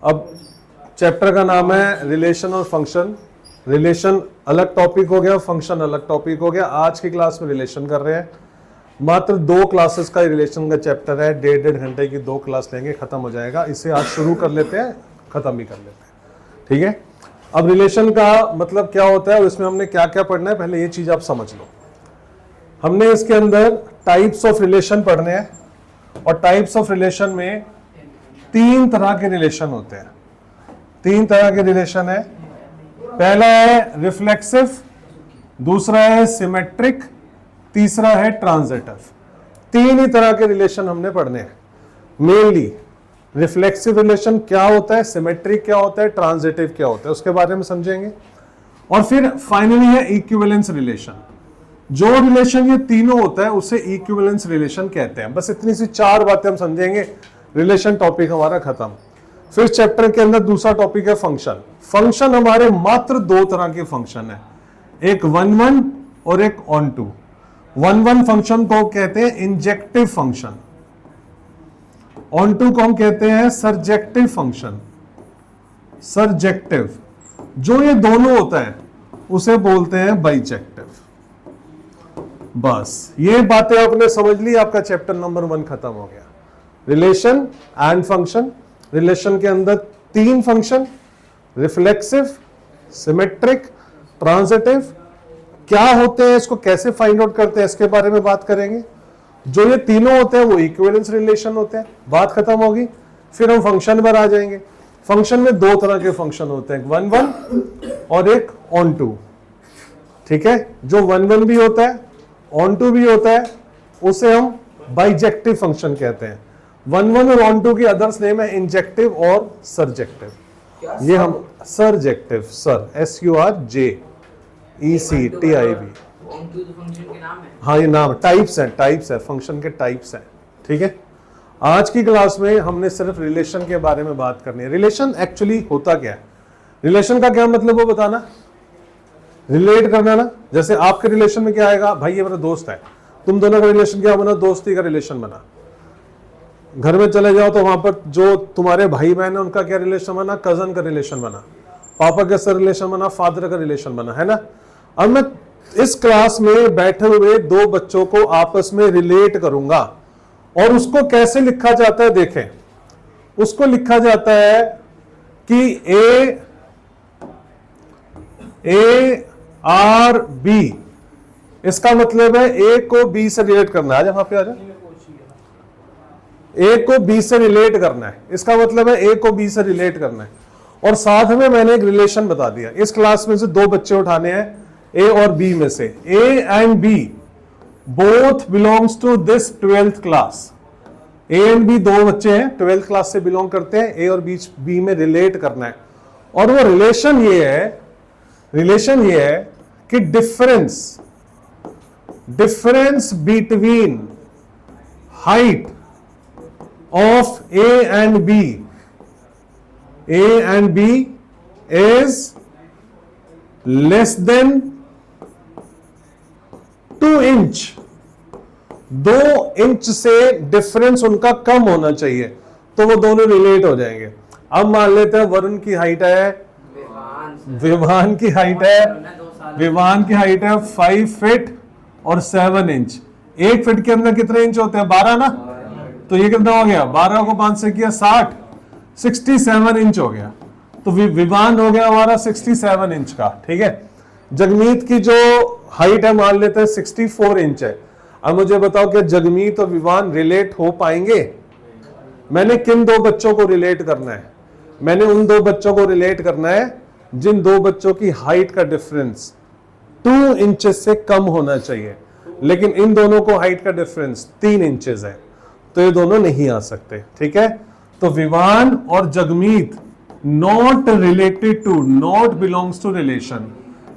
अब चैप्टर का नाम है रिलेशन और फंक्शन। रिलेशन अलग टॉपिक हो गया, फंक्शन अलग टॉपिक हो गया। आज की क्लास में रिलेशन कर रहे हैं। मात्र 2 क्लासेस का रिलेशन का चैप्टर है, 1.5 घंटे की 2 क्लास लेंगे, खत्म हो जाएगा। इसे आज शुरू कर लेते हैं, खत्म भी कर लेते हैं, ठीक है। अब रिलेशन का मतलब क्या होता है और इसमें हमने क्या क्या पढ़ना है, पहले ये चीज आप समझ लो। हमने इसके अंदर टाइप्स ऑफ रिलेशन पढ़ने हैं, और टाइप्स ऑफ रिलेशन में 3 तरह के रिलेशन होते हैं। 3 तरह के रिलेशन है। पहला है रिफ्लेक्सिव, दूसरा है सिमेट्रिक, तीसरा है ट्रांजिटिव। 3 ही तरह के रिलेशन हमने पढ़ने हैं मेनली। रिफ्लेक्सिव रिलेशन क्या होता है, सिमेट्रिक क्या होता है, ट्रांजिटिव क्या होता है, उसके बारे में समझेंगे। और फिर फाइनली है इक्विवेलेंस रिलेशन। जो रिलेशन ये तीनों होता है उसे इक्विवेलेंस रिलेशन कहते हैं। बस इतनी सी 4 बातें हम समझेंगे, रिलेशन टॉपिक हमारा खत्म। फिर चैप्टर के अंदर दूसरा टॉपिक है फंक्शन। फंक्शन हमारे मात्र 2 तरह के फंक्शन है, एक 1-1 और एक ऑन-टू। 1-1 फंक्शन को कहते हैं इंजेक्टिव फंक्शन, ऑन-टू को हम कहते हैं सर्जेक्टिव फंक्शन। सर्जेक्टिव जो ये दोनों होता है उसे बोलते हैं बाइजेक्टिव। बस ये बातें आपने समझ ली, आपका चैप्टर नंबर 1 खत्म हो गया। Relation and function. रिलेशन के अंदर 3 फंक्शन, रिफ्लेक्सिव, सिमेट्रिक, ट्रांजिटिव। क्या होते हैं, इसको कैसे फाइंड आउट करते हैं, इसके बारे में बात करेंगे। जो ये तीनों होते हैं वो इक्विवेलेंस रिलेशन होते हैं। बात खत्म होगी, फिर हम फंक्शन पर आ जाएंगे। फंक्शन में 2 तरह के फंक्शन होते हैं, 1-1 और एक ऑन-टू, ठीक है। जो 1-1 भी होता है, ऑन-टू भी होता है, उसे हम बाइजेक्टिव फंक्शन कहते हैं। 1-1 और ऑन-टू की अदर्स नेम है इंजेक्टिव और सर्जेक्टिव। ये हम सर्जेक्टिव, सर SURJECTIV। हाँ ये नाम, टाइप्स हैं, टाइप्स है, फंक्शन के टाइप्स हैं, ठीक है। आज की क्लास में हमने सिर्फ रिलेशन के बारे में बात करनी है। रिलेशन एक्चुअली होता क्या है, रिलेशन का क्या मतलब वो बताना, रिलेट करना ना। जैसे आपके रिलेशन में क्या आएगा, भाई ये मेरा दोस्त है, तुम दोनों का रिलेशन क्या बना, दोस्ती का रिलेशन बना। घर में चले जाओ तो वहां पर जो तुम्हारे भाई बहन है उनका क्या रिलेशन बना, कजन का रिलेशन बना। पापा के साथ रिलेशन बना, फादर का रिलेशन बना, है ना। अब मैं इस क्लास में बैठे हुए 2 बच्चों को आपस में रिलेट करूंगा, और उसको कैसे लिखा जाता है देखें। उसको लिखा जाता है कि ARB, इसका मतलब है A को B से रिलेट करना है। वहां पे आ जाए, A को B से रिलेट करना है, इसका मतलब है A को B से रिलेट करना है। और साथ में मैंने एक रिलेशन बता दिया। इस क्लास में से 2 बच्चे उठाने हैं A और B में से। A and B both belongs to this 12th class. A and B 2 बच्चे हैं, 12th क्लास से बिलोंग करते हैं। A और B में रिलेट करना है। और वो रिलेशन ये है कि difference between height of A and B is less then 2 inch. 2 inch से डिफरेंस उनका कम होना चाहिए तो वो दोनों रिलेट हो जाएंगे। अब मान लेते हैं वरुण की हाइट है, विवान की हाइट है 5 फीट और 7 इंच। 1 फीट के अंदर कितने इंच होते हैं, 12 ना। तो ये कितना हो गया, 12 को 5 से किया 60, 67 इंच हो गया। तो विवान हो गया हमारा 67 इंच का, ठीक है। जगमीत की जो हाइट है मान लेते हैं 64 इंच है। अब मुझे बताओ कि जगमीत और विवान रिलेट हो पाएंगे। मैंने किन 2 बच्चों को रिलेट करना है, मैंने उन 2 बच्चों को रिलेट करना है जिन 2 बच्चों की हाइट का डिफरेंस 2 इंचेस से कम होना चाहिए। लेकिन इन दोनों को हाइट का डिफरेंस 3 इंचेस है, तो ये दोनों नहीं आ सकते, ठीक है। तो विवान और Jagmeet not related to, not belongs to relation.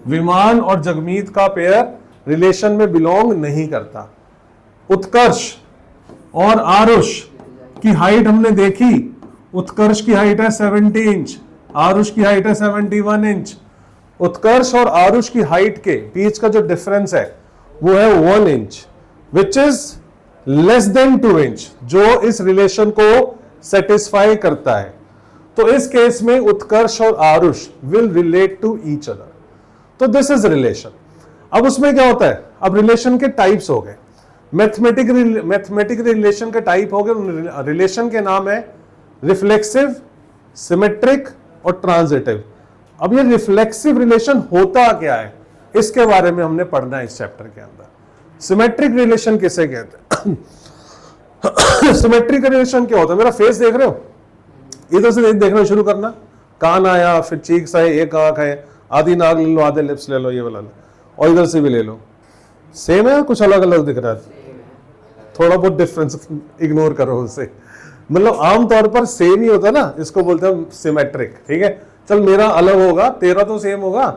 Viman और जगमीत का पेयर रिलेशन में बिलोंग नहीं करता। उत्कर्ष और आरुष की हाइट हमने देखी, उत्कर्ष की हाइट है 70 इंच, आरुष की हाइट है 71 इंच। उत्कर्ष और आरुष की हाइट के बीच का जो डिफरेंस है वो है 1 inch, which is less then 2 inch, जो इस रिलेशन को सेटिस्फाई करता है। तो इस केस में उत्कर्ष और Aarush will relate to each other, तो दिस इज रिलेशन। अब उसमें क्या होता है, अब रिलेशन के टाइप्स हो गए, मैथमेटिक रिलेशन के टाइप हो गए। रिलेशन के नाम है रिफ्लेक्सिव, सिमेट्रिक और ट्रांजिटिव। अब ये रिफ्लेक्सिव रिलेशन होता क्या है, इसके बारे में हमने पढ़ना है इस चैप्टर के अंदर। सिमेट्रिक रिलेशन किसे कहते हैं? सिमेट्रिक रिलेशन क्या होता है? मेरा फेस देख रहे हो, इधर से देखना शुरू करना, कान आया, फिर चीक्स आए, एक आंख है, आधी नाक ले लो, आधे लिप्स ले लो, ये वाला लो, और इधर से भी ले लो। सेम है, कुछ अलग अलग दिख रहा है? थोड़ा बहुत डिफरेंस इग्नोर करो उसे, मतलब आमतौर पर सेम ही होता है ना, इसको बोलते हैं सिमेट्रिक। ठीक है, चल मेरा अलग होगा, तेरा तो सेम होगा,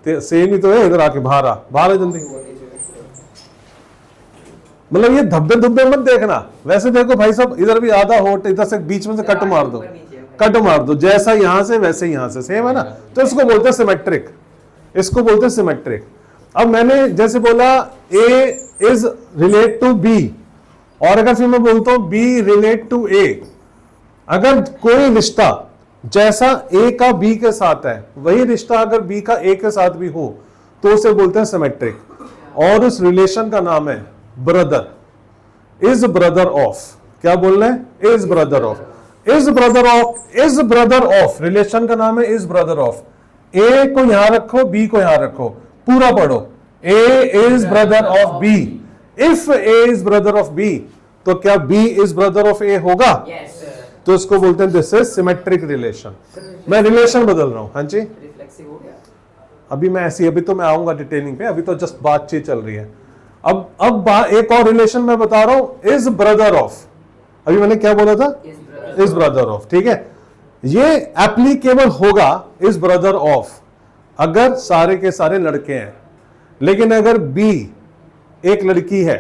सेम ही तो है। इधर आके बाहर आ जल्दी, मतलब ये धब्बे धुब्बे मत देखना, वैसे देखो भाई साहब, इधर भी आधा होट, इधर से बीच में से कट मार दो, कट मार दो, जैसा यहां से वैसे यहां से सेम है ना, तो इसको बोलते हैं सिमेट्रिक, इसको बोलते हैं सिमेट्रिक। अब मैंने जैसे बोला ए इज रिलेट टू बी, और अगर फिर मैं बोलता हूं बी रिलेट टू ए, अगर कोई रिश्ता जैसा ए का बी के साथ है, वही रिश्ता अगर बी का ए के साथ भी हो, तो उसे बोलते हैं सिमेट्रिक, और उस रिलेशन का नाम है ब्रदर, इज ब्रदर ऑफ। क्या बोल रहे हैं? Is brother of, is brother of, is brother of, relation का नाम है इज ब्रदर ऑफ। ए को यहां रखो, बी को यहां रखो, पूरा पढ़ो, A is brother of B. If A is brother of B, तो क्या B is brother of A होगा? yes, तो इसको बोलते हैं दिस इज सिमेट्रिक रिलेशन। मैं रिलेशन बदल रहा हूं, हाँ जी, रिफ्लेक्सिव हो गया। अभी मैं ऐसी, अभी तो मैं आऊंगा डिटेलिंग पे, अभी तो जस्ट बातचीत चल रही है। अब एक और रिलेशन मैं बता रहा हूं, इज ब्रदर ऑफ। अभी मैंने क्या बोला था? Is brother of. ठीक है, ये एप्लीकेबल होगा इज ब्रदर ऑफ अगर सारे के सारे लड़के हैं, लेकिन अगर बी एक लड़की है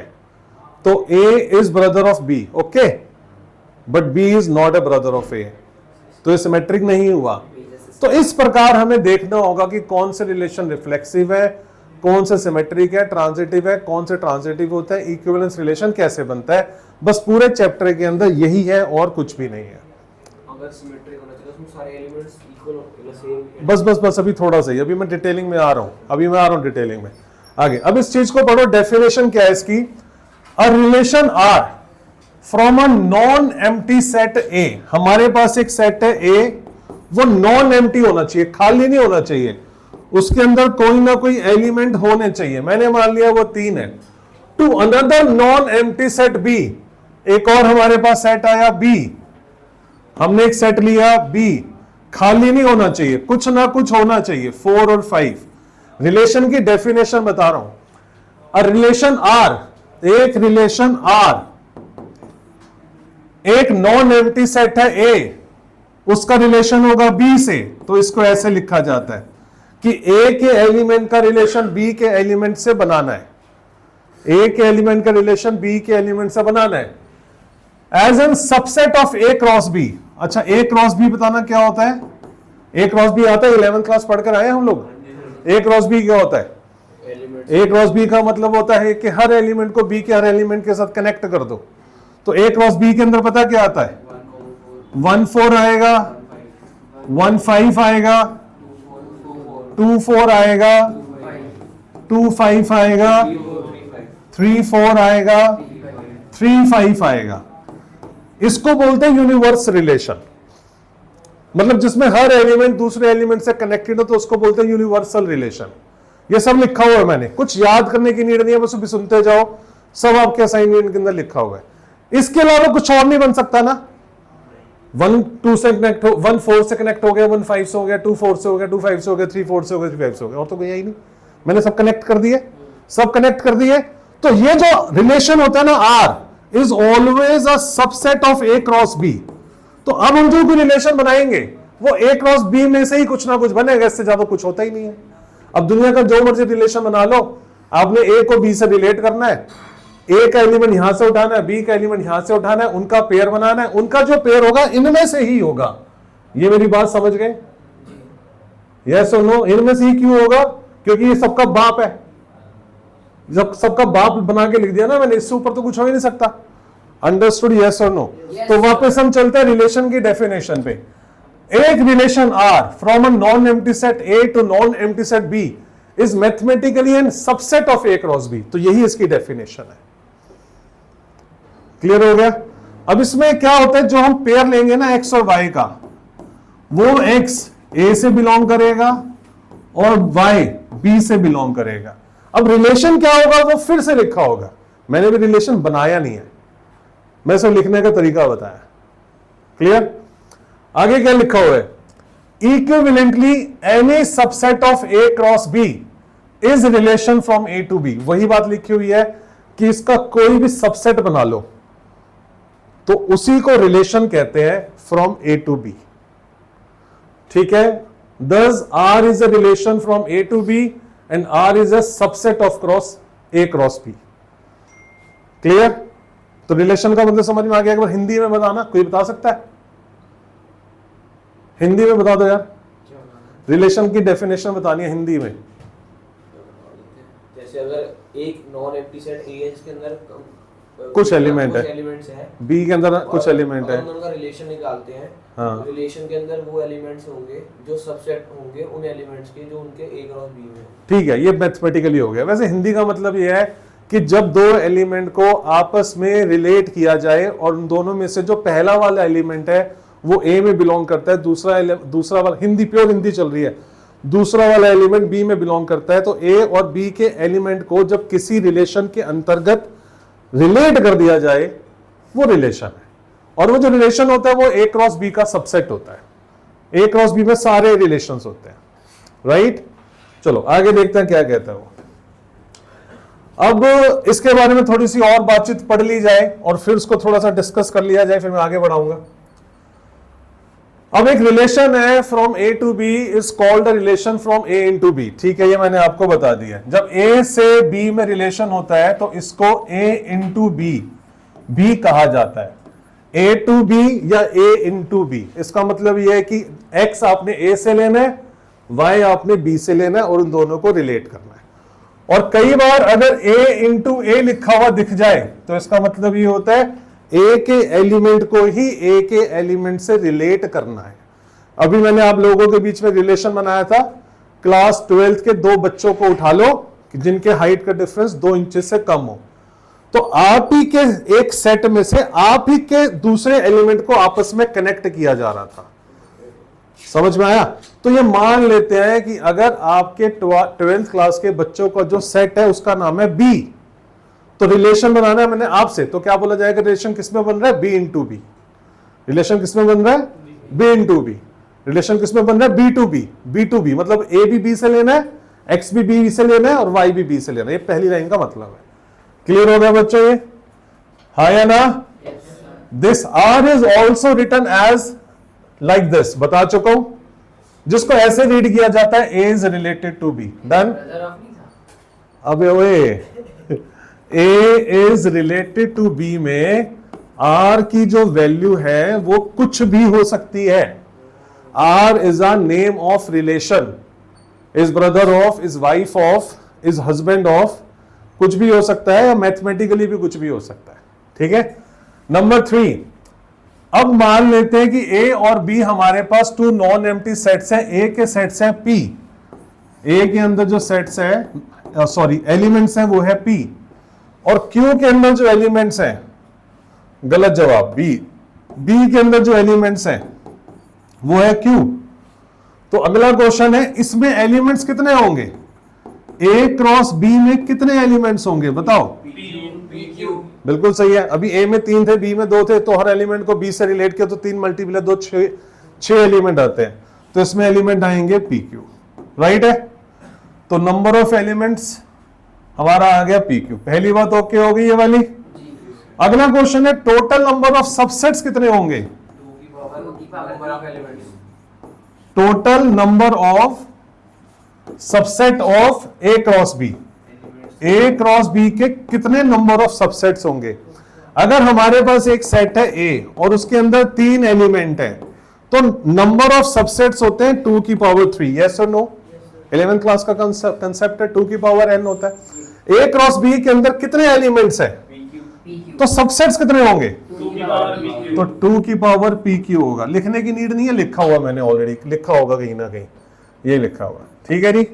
तो A is brother of B, okay, but B is not a brother of A, तो ये सिमेट्रिक नहीं हुआ। तो इस प्रकार हमें देखना होगा कि कौन से रिलेशन रिफ्लेक्सिव है, कौन से सिमेट्रिक है, ट्रांजिटिव है, कौन से ट्रांजिटिव होता है, इक्विवेलेंस रिलेशन कैसे बनता है। बस पूरे चैप्टर के अंदर यही है और कुछ भी नहीं है। अगर सिमेट्रिक होना चाहिए, उसमें सारे एलिमेंट्स इक्वल होने सेम। बस अभी थोड़ा सा ही, अभी मैं डिटेलिंग में आ रहा हूं, अभी मैं आ रहा हूं डिटेलिंग में आगे। अब इस चीज को पढ़ो, डेफिनेशन क्या है इसकी। A relation R from a non empty set A, हमारे पास एक सेट है ए, वो नॉन एम्प्टी होना चाहिए, खाली नहीं होना चाहिए, उसके अंदर कोई ना कोई एलिमेंट होने चाहिए। मैंने मान लिया वो 3 है। To another non empty set B, एक और हमारे पास सेट आया बी, हमने एक सेट लिया बी, खाली नहीं होना चाहिए, कुछ ना कुछ होना चाहिए, 4 और 5। रिलेशन की डेफिनेशन बता रहा हूं। अ रिलेशन आर, एक रिलेशन आर, एक नॉन एम्प्टी सेट है ए, उसका रिलेशन होगा बी से, तो इसको ऐसे लिखा जाता है कि ए के एलिमेंट का रिलेशन बी के एलिमेंट से बनाना है, ए के एलिमेंट का रिलेशन बी के एलिमेंट से बनाना है, as an subset of A cross B. अच्छा, ए क्रॉस बी बताना क्या होता है? ए क्रॉस बी आता है, 11th क्लास पढ़कर आए हम लोग। ए क्रॉस बी क्या होता है? ए क्रॉस बी का मतलब होता है कि हर एलिमेंट को बी के हर एलिमेंट के साथ कनेक्ट कर दो। तो ए क्रॉस बी के अंदर पता क्या आता है? 1 4 आएगा, 1 5 आएगा, 2 4 आएगा, 2 5 आएगा, 3 4 आएगा, 3 5 आएगा। इसको बोलते हैं यूनिवर्स रिलेशन, मतलब जिसमें हर एलिमेंट दूसरे एलिमेंट से कनेक्टेड हो, तो उसको बोलते हैं यूनिवर्सल रिलेशन। ये सब लिखा हुआ है, मैंने कुछ याद करने की नीड नहीं है, बस भी सुनते जाओ, सब आपके असाइनमेंट के अंदर लिखा हुआ है। इसके अलावा कुछ और नहीं बन सकता ना। 1 2 से कनेक्ट हो, 1 4 से कनेक्ट हो गया, 1 5 से हो गया, 2 4 से हो गया, 2 5 से हो गया, 3 4 से हो गया, 3 5 से हो गया, और तो गया ही नहीं। मैंने सब कनेक्ट कर दिए, सब कनेक्ट कर दिए। तो ये जो रिलेशन होता है ना R is always a subset of A cross B. तो अब हम जो भी रिलेशन बनाएंगे वो ए क्रॉस बी में से ही कुछ ना कुछ बनेगा, इससे ज्यादा कुछ होता ही नहीं है। अब दुनिया का जो मर्जी रिलेशन बना लो, आपने ए को बी से रिलेट करना है, ए का एलिमेंट यहां से उठाना है, बी का एलिमेंट यहां से उठाना है, उनका पेयर बनाना है, उनका जो पेयर होगा इनमें से ही होगा। ये मेरी बात समझ गए? यस और नो? इनमें से ही क्यों होगा? क्योंकि ये सबका बाप है। जब सबका बाप बना के लिख दिया ना मैंने, इससे ऊपर तो कुछ हो ही नहीं सकता। अंडरस्टूड? यस और नो? तो वापस हम चलते हैं रिलेशन की डेफिनेशन पे। एक relation R from a non empty set A to non empty set B is mathematically an subset of A cross B। तो यही इसकी डेफिनेशन है। क्लियर हो गया? अब इसमें क्या होता है, जो हम पेयर लेंगे ना X और Y का, वो X A से बिलोंग करेगा और Y B से बिलोंग करेगा। अब रिलेशन क्या होगा वो फिर से लिखा होगा, मैंने भी रिलेशन बनाया नहीं है, मैं सिर्फ लिखने का तरीका बताया। क्लियर? आगे क्या लिखा हुआ है, equivalently any subset of A cross B is relation from A to B। वही बात लिखी हुई है कि इसका कोई भी सबसेट बना लो तो उसी को रिलेशन कहते हैं फ्रॉम A टू B। ठीक है? Thus R is a relation from A to B and R is a subset of cross A cross B। Clear? तो रिलेशन का मतलब समझ में आ गया? एक बार हिंदी में बताना, कोई बता सकता है? हिंदी में बता दो यार, रिलेशन की डेफिनेशन बतानी है हिंदी में। जैसे अगर एक नॉन एम्प्टी सेट A है जिसके अंदर कुछ एलिमेंट है, एलिमेंट्स है, B के अंदर कुछ एलिमेंट है, हम उनका रिलेशन निकालते हैं। हाँ। रिलेशन के अंदर वो एलिमेंट्स होंगे जो सबसेट होंगे उन एलिमेंट्स के जो उनके A क्रॉस B में। ठीक है, ये मैथमेटिकली हो गया। वैसे हिंदी का मतलब ये है कि जब दो एलिमेंट को आपस में रिलेट किया जाए और उन दोनों में से जो पहला वाला एलिमेंट है वो A में बिलोंग करता है, दूसरा वाला, हिंदी प्योर हिंदी चल रही है, दूसरा वाला एलिमेंट B में बिलोंग करता है, तो A और B के एलिमेंट को जब किसी रिलेशन के अंतर्गत रिलेट कर दिया जाए वो रिलेशन है। और वो जो रिलेशन होता है वो A क्रॉस B का सबसेट होता है। A क्रॉस B में सारे रिलेशंस होते हैं। राइट? चलो आगे देखते हैं क्या कहता है वो। अब इसके बारे में थोड़ी सी और बातचीत पढ़ ली जाए और फिर उसको थोड़ा सा डिस्कस कर लिया जाए, फिर मैं आगे बढ़ाऊंगा। अब एक रिलेशन है from A to B is called a relation from A into B। ठीक है, ये मैंने आपको बता दिया। जब A से B में रिलेशन होता है तो इसको A इनटू B भी कहा जाता है। A टू B या A इनटू B, इसका मतलब यह है कि X आपने A से लेना है, Y आपने B से लेना है और उन दोनों को रिलेट करना है। और कई बार अगर A इंटू A लिखा हुआ दिख जाए तो इसका मतलब ये होता है A के एलिमेंट को ही A के एलिमेंट से रिलेट करना है। अभी मैंने आप लोगों के बीच में रिलेशन बनाया था, क्लास 12th के दो बच्चों को उठा लो जिनके हाइट का डिफरेंस 2 इंच से कम हो, तो आप ही के एक सेट में से आप ही के दूसरे एलिमेंट को आपस में कनेक्ट किया जा रहा था। समझ में आया? तो ये मान लेते हैं कि अगर आपके 12th क्लास के बच्चों का जो सेट है उसका नाम है B, तो रिलेशन बनाना है मैंने आपसे, तो क्या बोला जाएगा? रिलेशन किसमें बन रहा है? B into B। रिलेशन किसमें बन रहा है? B into B। रिलेशन किसमें बन रहा है? B to B। B to B मतलब A भी B से लेना है, X भी B से लेना है और Y भी B से लेना है। ये पहली लाइन का मतलब है। क्लियर हो गया बच्चों? ये हाँ या ना? This R is also written as like this, बता चुका हूं, जिसको ऐसे रीड किया जाता है A is related to B। Done? अबे ओए, A is related to B में R की जो वैल्यू है वो कुछ भी हो सकती है। R is a name of relation, is brother of, is wife of, is husband of, कुछ भी हो सकता है, या मैथमेटिकली भी कुछ भी हो सकता है। ठीक है? नंबर 3, अब मान लेते हैं कि A और B हमारे पास 2 नॉन एम्प्टी सेट्स हैं। A के सेट्स हैं P, A के अंदर जो सेट्स है सॉरी एलिमेंट्स हैं वो है P, और Q के अंदर जो एलिमेंट्स हैं, गलत जवाब, B के अंदर जो एलिमेंट्स हैं वो है Q। तो अगला क्वेश्चन है, इसमें एलिमेंट्स कितने होंगे? A क्रॉस B में कितने एलिमेंट्स होंगे बताओ? बिल्कुल सही है। अभी A में 3 थे, B में 2 थे, तो हर एलिमेंट को B से रिलेट किया तो 3 मल्टीप्लाई 2 6 एलिमेंट आते हैं, तो इसमें एलिमेंट आएंगे PQ। राइट है? तो नंबर ऑफ एलिमेंट्स हमारा आ गया PQ। पहली बात ओके हो गई ये वाली। अगला क्वेश्चन है, टोटल नंबर ऑफ सबसेट्स कितने होंगे? Total number of subset of A cross B, A cross B के कितने नंबर ऑफ सबसेट्स होंगे? अगर हमारे पास एक सेट है A और उसके अंदर 3 एलिमेंट है, तो नंबर ऑफ सबसेट्स होते हैं 2 की पावर 3। यस और नो? 11th क्लास का कंसेप्ट है, 2 की पावर n होता है। A क्रॉस B के अंदर कितने एलिमेंट्स है? तो सबसेट्स कितने होंगे? तो 2 की पावर पी क्यू होगा। लिखने की नीड नहीं है, लिखा हुआ मैंने ऑलरेडी, लिखा होगा कहीं ना कहीं, ये लिखा हुआ, ठीक है जी।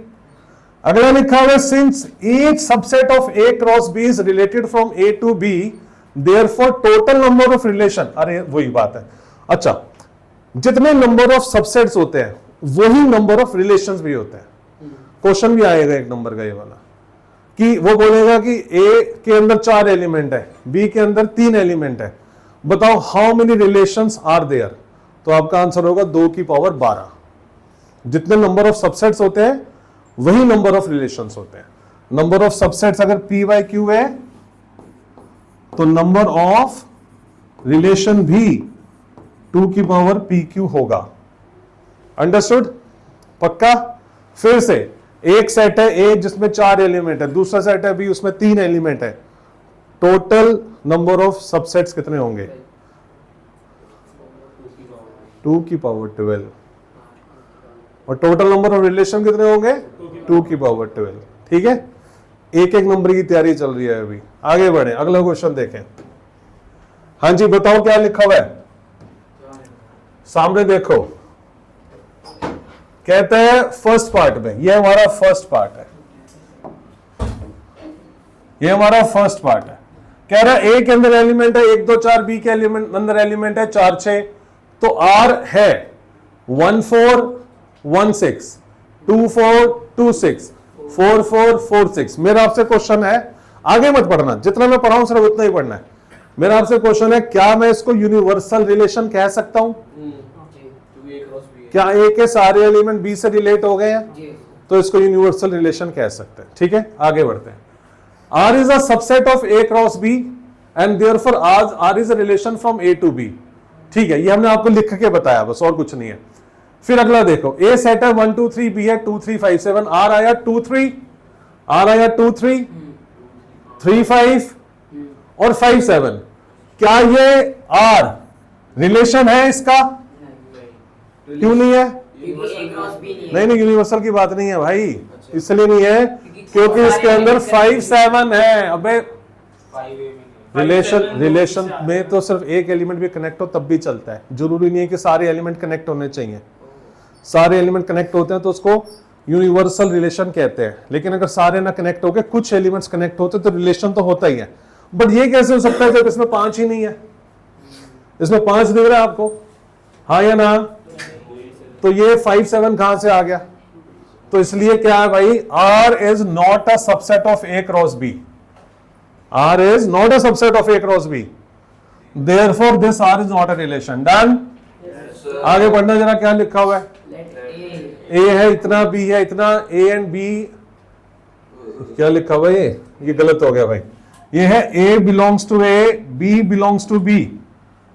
अगला लिखा हुआ, since each subset of A cross B is related from A to B, therefore total number of relation, अरे वही बात है। अच्छा, जितने नंबर ऑफ सबसेट्स होते हैं वही नंबर ऑफ रिलेशंस भी होते हैं। क्वेश्चन भी आएगा एक नंबर का ये वाला, कि वो बोलेगा कि ए के अंदर 4 एलिमेंट है, बी के अंदर 3 एलिमेंट है, बताओ how many relations are there, तो आपका आंसर होगा 2 की पावर 12। जितने नंबर ऑफ सबसेट्स होते हैं वही नंबर ऑफ रिलेशंस होते हैं। नंबर ऑफ सबसेट्स अगर पी वाई क्यू है तो नंबर ऑफ रिलेशन भी 2 की पावर पी क्यू होगा। अंडरस्टूड? पक्का? फिर से, एक सेट है ए जिसमें 4 एलिमेंट है, दूसरा सेट है बी उसमें 3 एलिमेंट है, टोटल नंबर ऑफ सबसेट्स कितने होंगे? 2 की पावर 12। और टोटल नंबर ऑफ रिलेशन कितने होंगे? 2 की पावर 12। ठीक है, एक एक नंबर की तैयारी चल रही है अभी। आगे बढ़े, अगला क्वेश्चन देखें। हाँ जी, बताओ क्या लिखा हुआ है सामने, देखो। कहते हैं फर्स्ट पार्ट में, ये हमारा फर्स्ट पार्ट है, ये हमारा फर्स्ट पार्ट है। कह रहा है ए के अंदर एलिमेंट है 1 2 4, बी के एलिमेंट अंदर एलिमेंट है 4 6, तो आर है 1 4 1 6 2 4 2 6 4 4 4 6। मेरा आपसे क्वेश्चन है, आगे मत पढ़ना, जितना मैं पढ़ाऊं सिर्फ उतना ही पढ़ना है। मेरा आपसे क्वेश्चन है, क्या मैं इसको यूनिवर्सल रिलेशन कह सकता हूं? क्या ए के सारे एलिमेंट बी से रिलेट हो गए हैं? तो इसको यूनिवर्सल रिलेशन कह सकते हैं। ठीक है, आगे बढ़ते हैं। R is a subset of A cross B and therefore R is a relation from A to B. ठीक है, ये हमने आपको लिख के बताया, बस और कुछ नहीं है। फिर अगला देखो, ए सेट है 1 2 3, बी है 2 3 5 7, आर आया 2 3, आर आया 2 3 3 5 और 5 7। क्या ये आर रिलेशन है इसका? क्यों नहीं है? नहीं नहीं, यूनिवर्सल की बात नहीं है भाई, इसलिए नहीं है क्योंकि इसके अंदर 5 7 है। अबे रिलेशन में तो सिर्फ एक एलिमेंट भी कनेक्ट हो तब भी चलता है, जरूरी नहीं है कि सारे एलिमेंट कनेक्ट होने चाहिए। सारे एलिमेंट कनेक्ट होते हैं तो उसको यूनिवर्सल रिलेशन कहते हैं, लेकिन अगर सारे ना कनेक्ट हो गए, कुछ एलिमेंट्स कनेक्ट होते तो रिलेशन तो होता ही है। बट ये कैसे हो सकता है जब इसमें 5 ही नहीं है? इसमें 5 दिख रहा है आपको, हाँ या ना? तो ये 5 7 कहां से आ गया? तो इसलिए क्या है भाई, R is not a subset of A cross B. R is not a subset of A cross B, therefore this R is not a relation. Done? आगे बढ़ना जरा, क्या लिखा हुआ है? ए है इतना, बी है इतना, ए एंड बी, क्या लिखा हुआ है? ये गलत हो गया भाई। ये है A belongs to A, B belongs to B.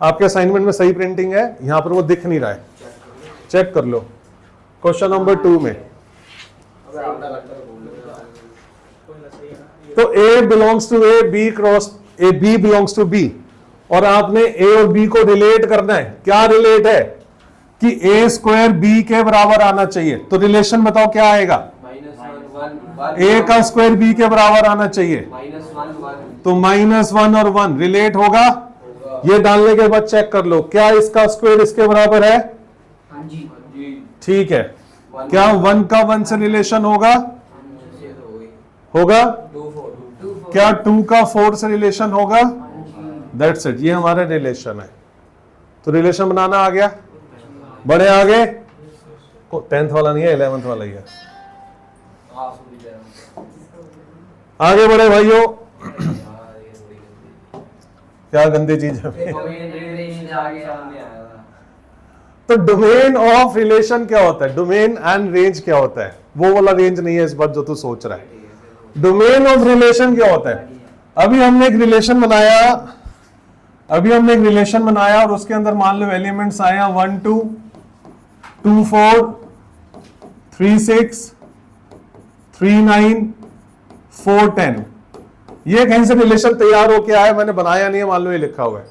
आपके असाइनमेंट में सही प्रिंटिंग है, यहां पर वो दिख नहीं रहा है, चेक कर लो। क्वेश्चन नंबर 2 में तो A belongs to A, B cross A, B belongs to B, और आपने ए और बी को रिलेट करना है। क्या रिलेट है? कि ए स्क्वायर बी के बराबर आना चाहिए। तो रिलेशन बताओ क्या आएगा? ए का स्क्वायर बी के बराबर आना चाहिए, तो -1 और 1 रिलेट होगा। ये डालने के बाद चेक कर लो, क्या इसका स्क्वायर इसके बराबर है? ठीक है। क्या 1 का 1 से रिलेशन होगा? होगा। क्या 2 का 4 से रिलेशन होगा? दैट्स इट, ये हमारा रिलेशन है। तो रिलेशन बनाना आ गया। बड़े आगे, 10th वाला नहीं है, 11th वाला ही है। आगे बढ़े भाइयों। क्या गंदी चीज है। तो डोमेन ऑफ रिलेशन क्या होता है? डोमेन एंड रेंज क्या होता है? वो वाला रेंज नहीं है इस बार जो तू सोच रहा है। डोमेन ऑफ रिलेशन क्या होता है? अभी हमने एक रिलेशन बनाया, और उसके अंदर मान लो एलिमेंट्स आया 1 2 2 4 3 6 3 9 4 10। ये कहीं से रिलेशन तैयार हो के आया, मैंने बनाया नहीं है, मान लो ये लिखा हुआ है।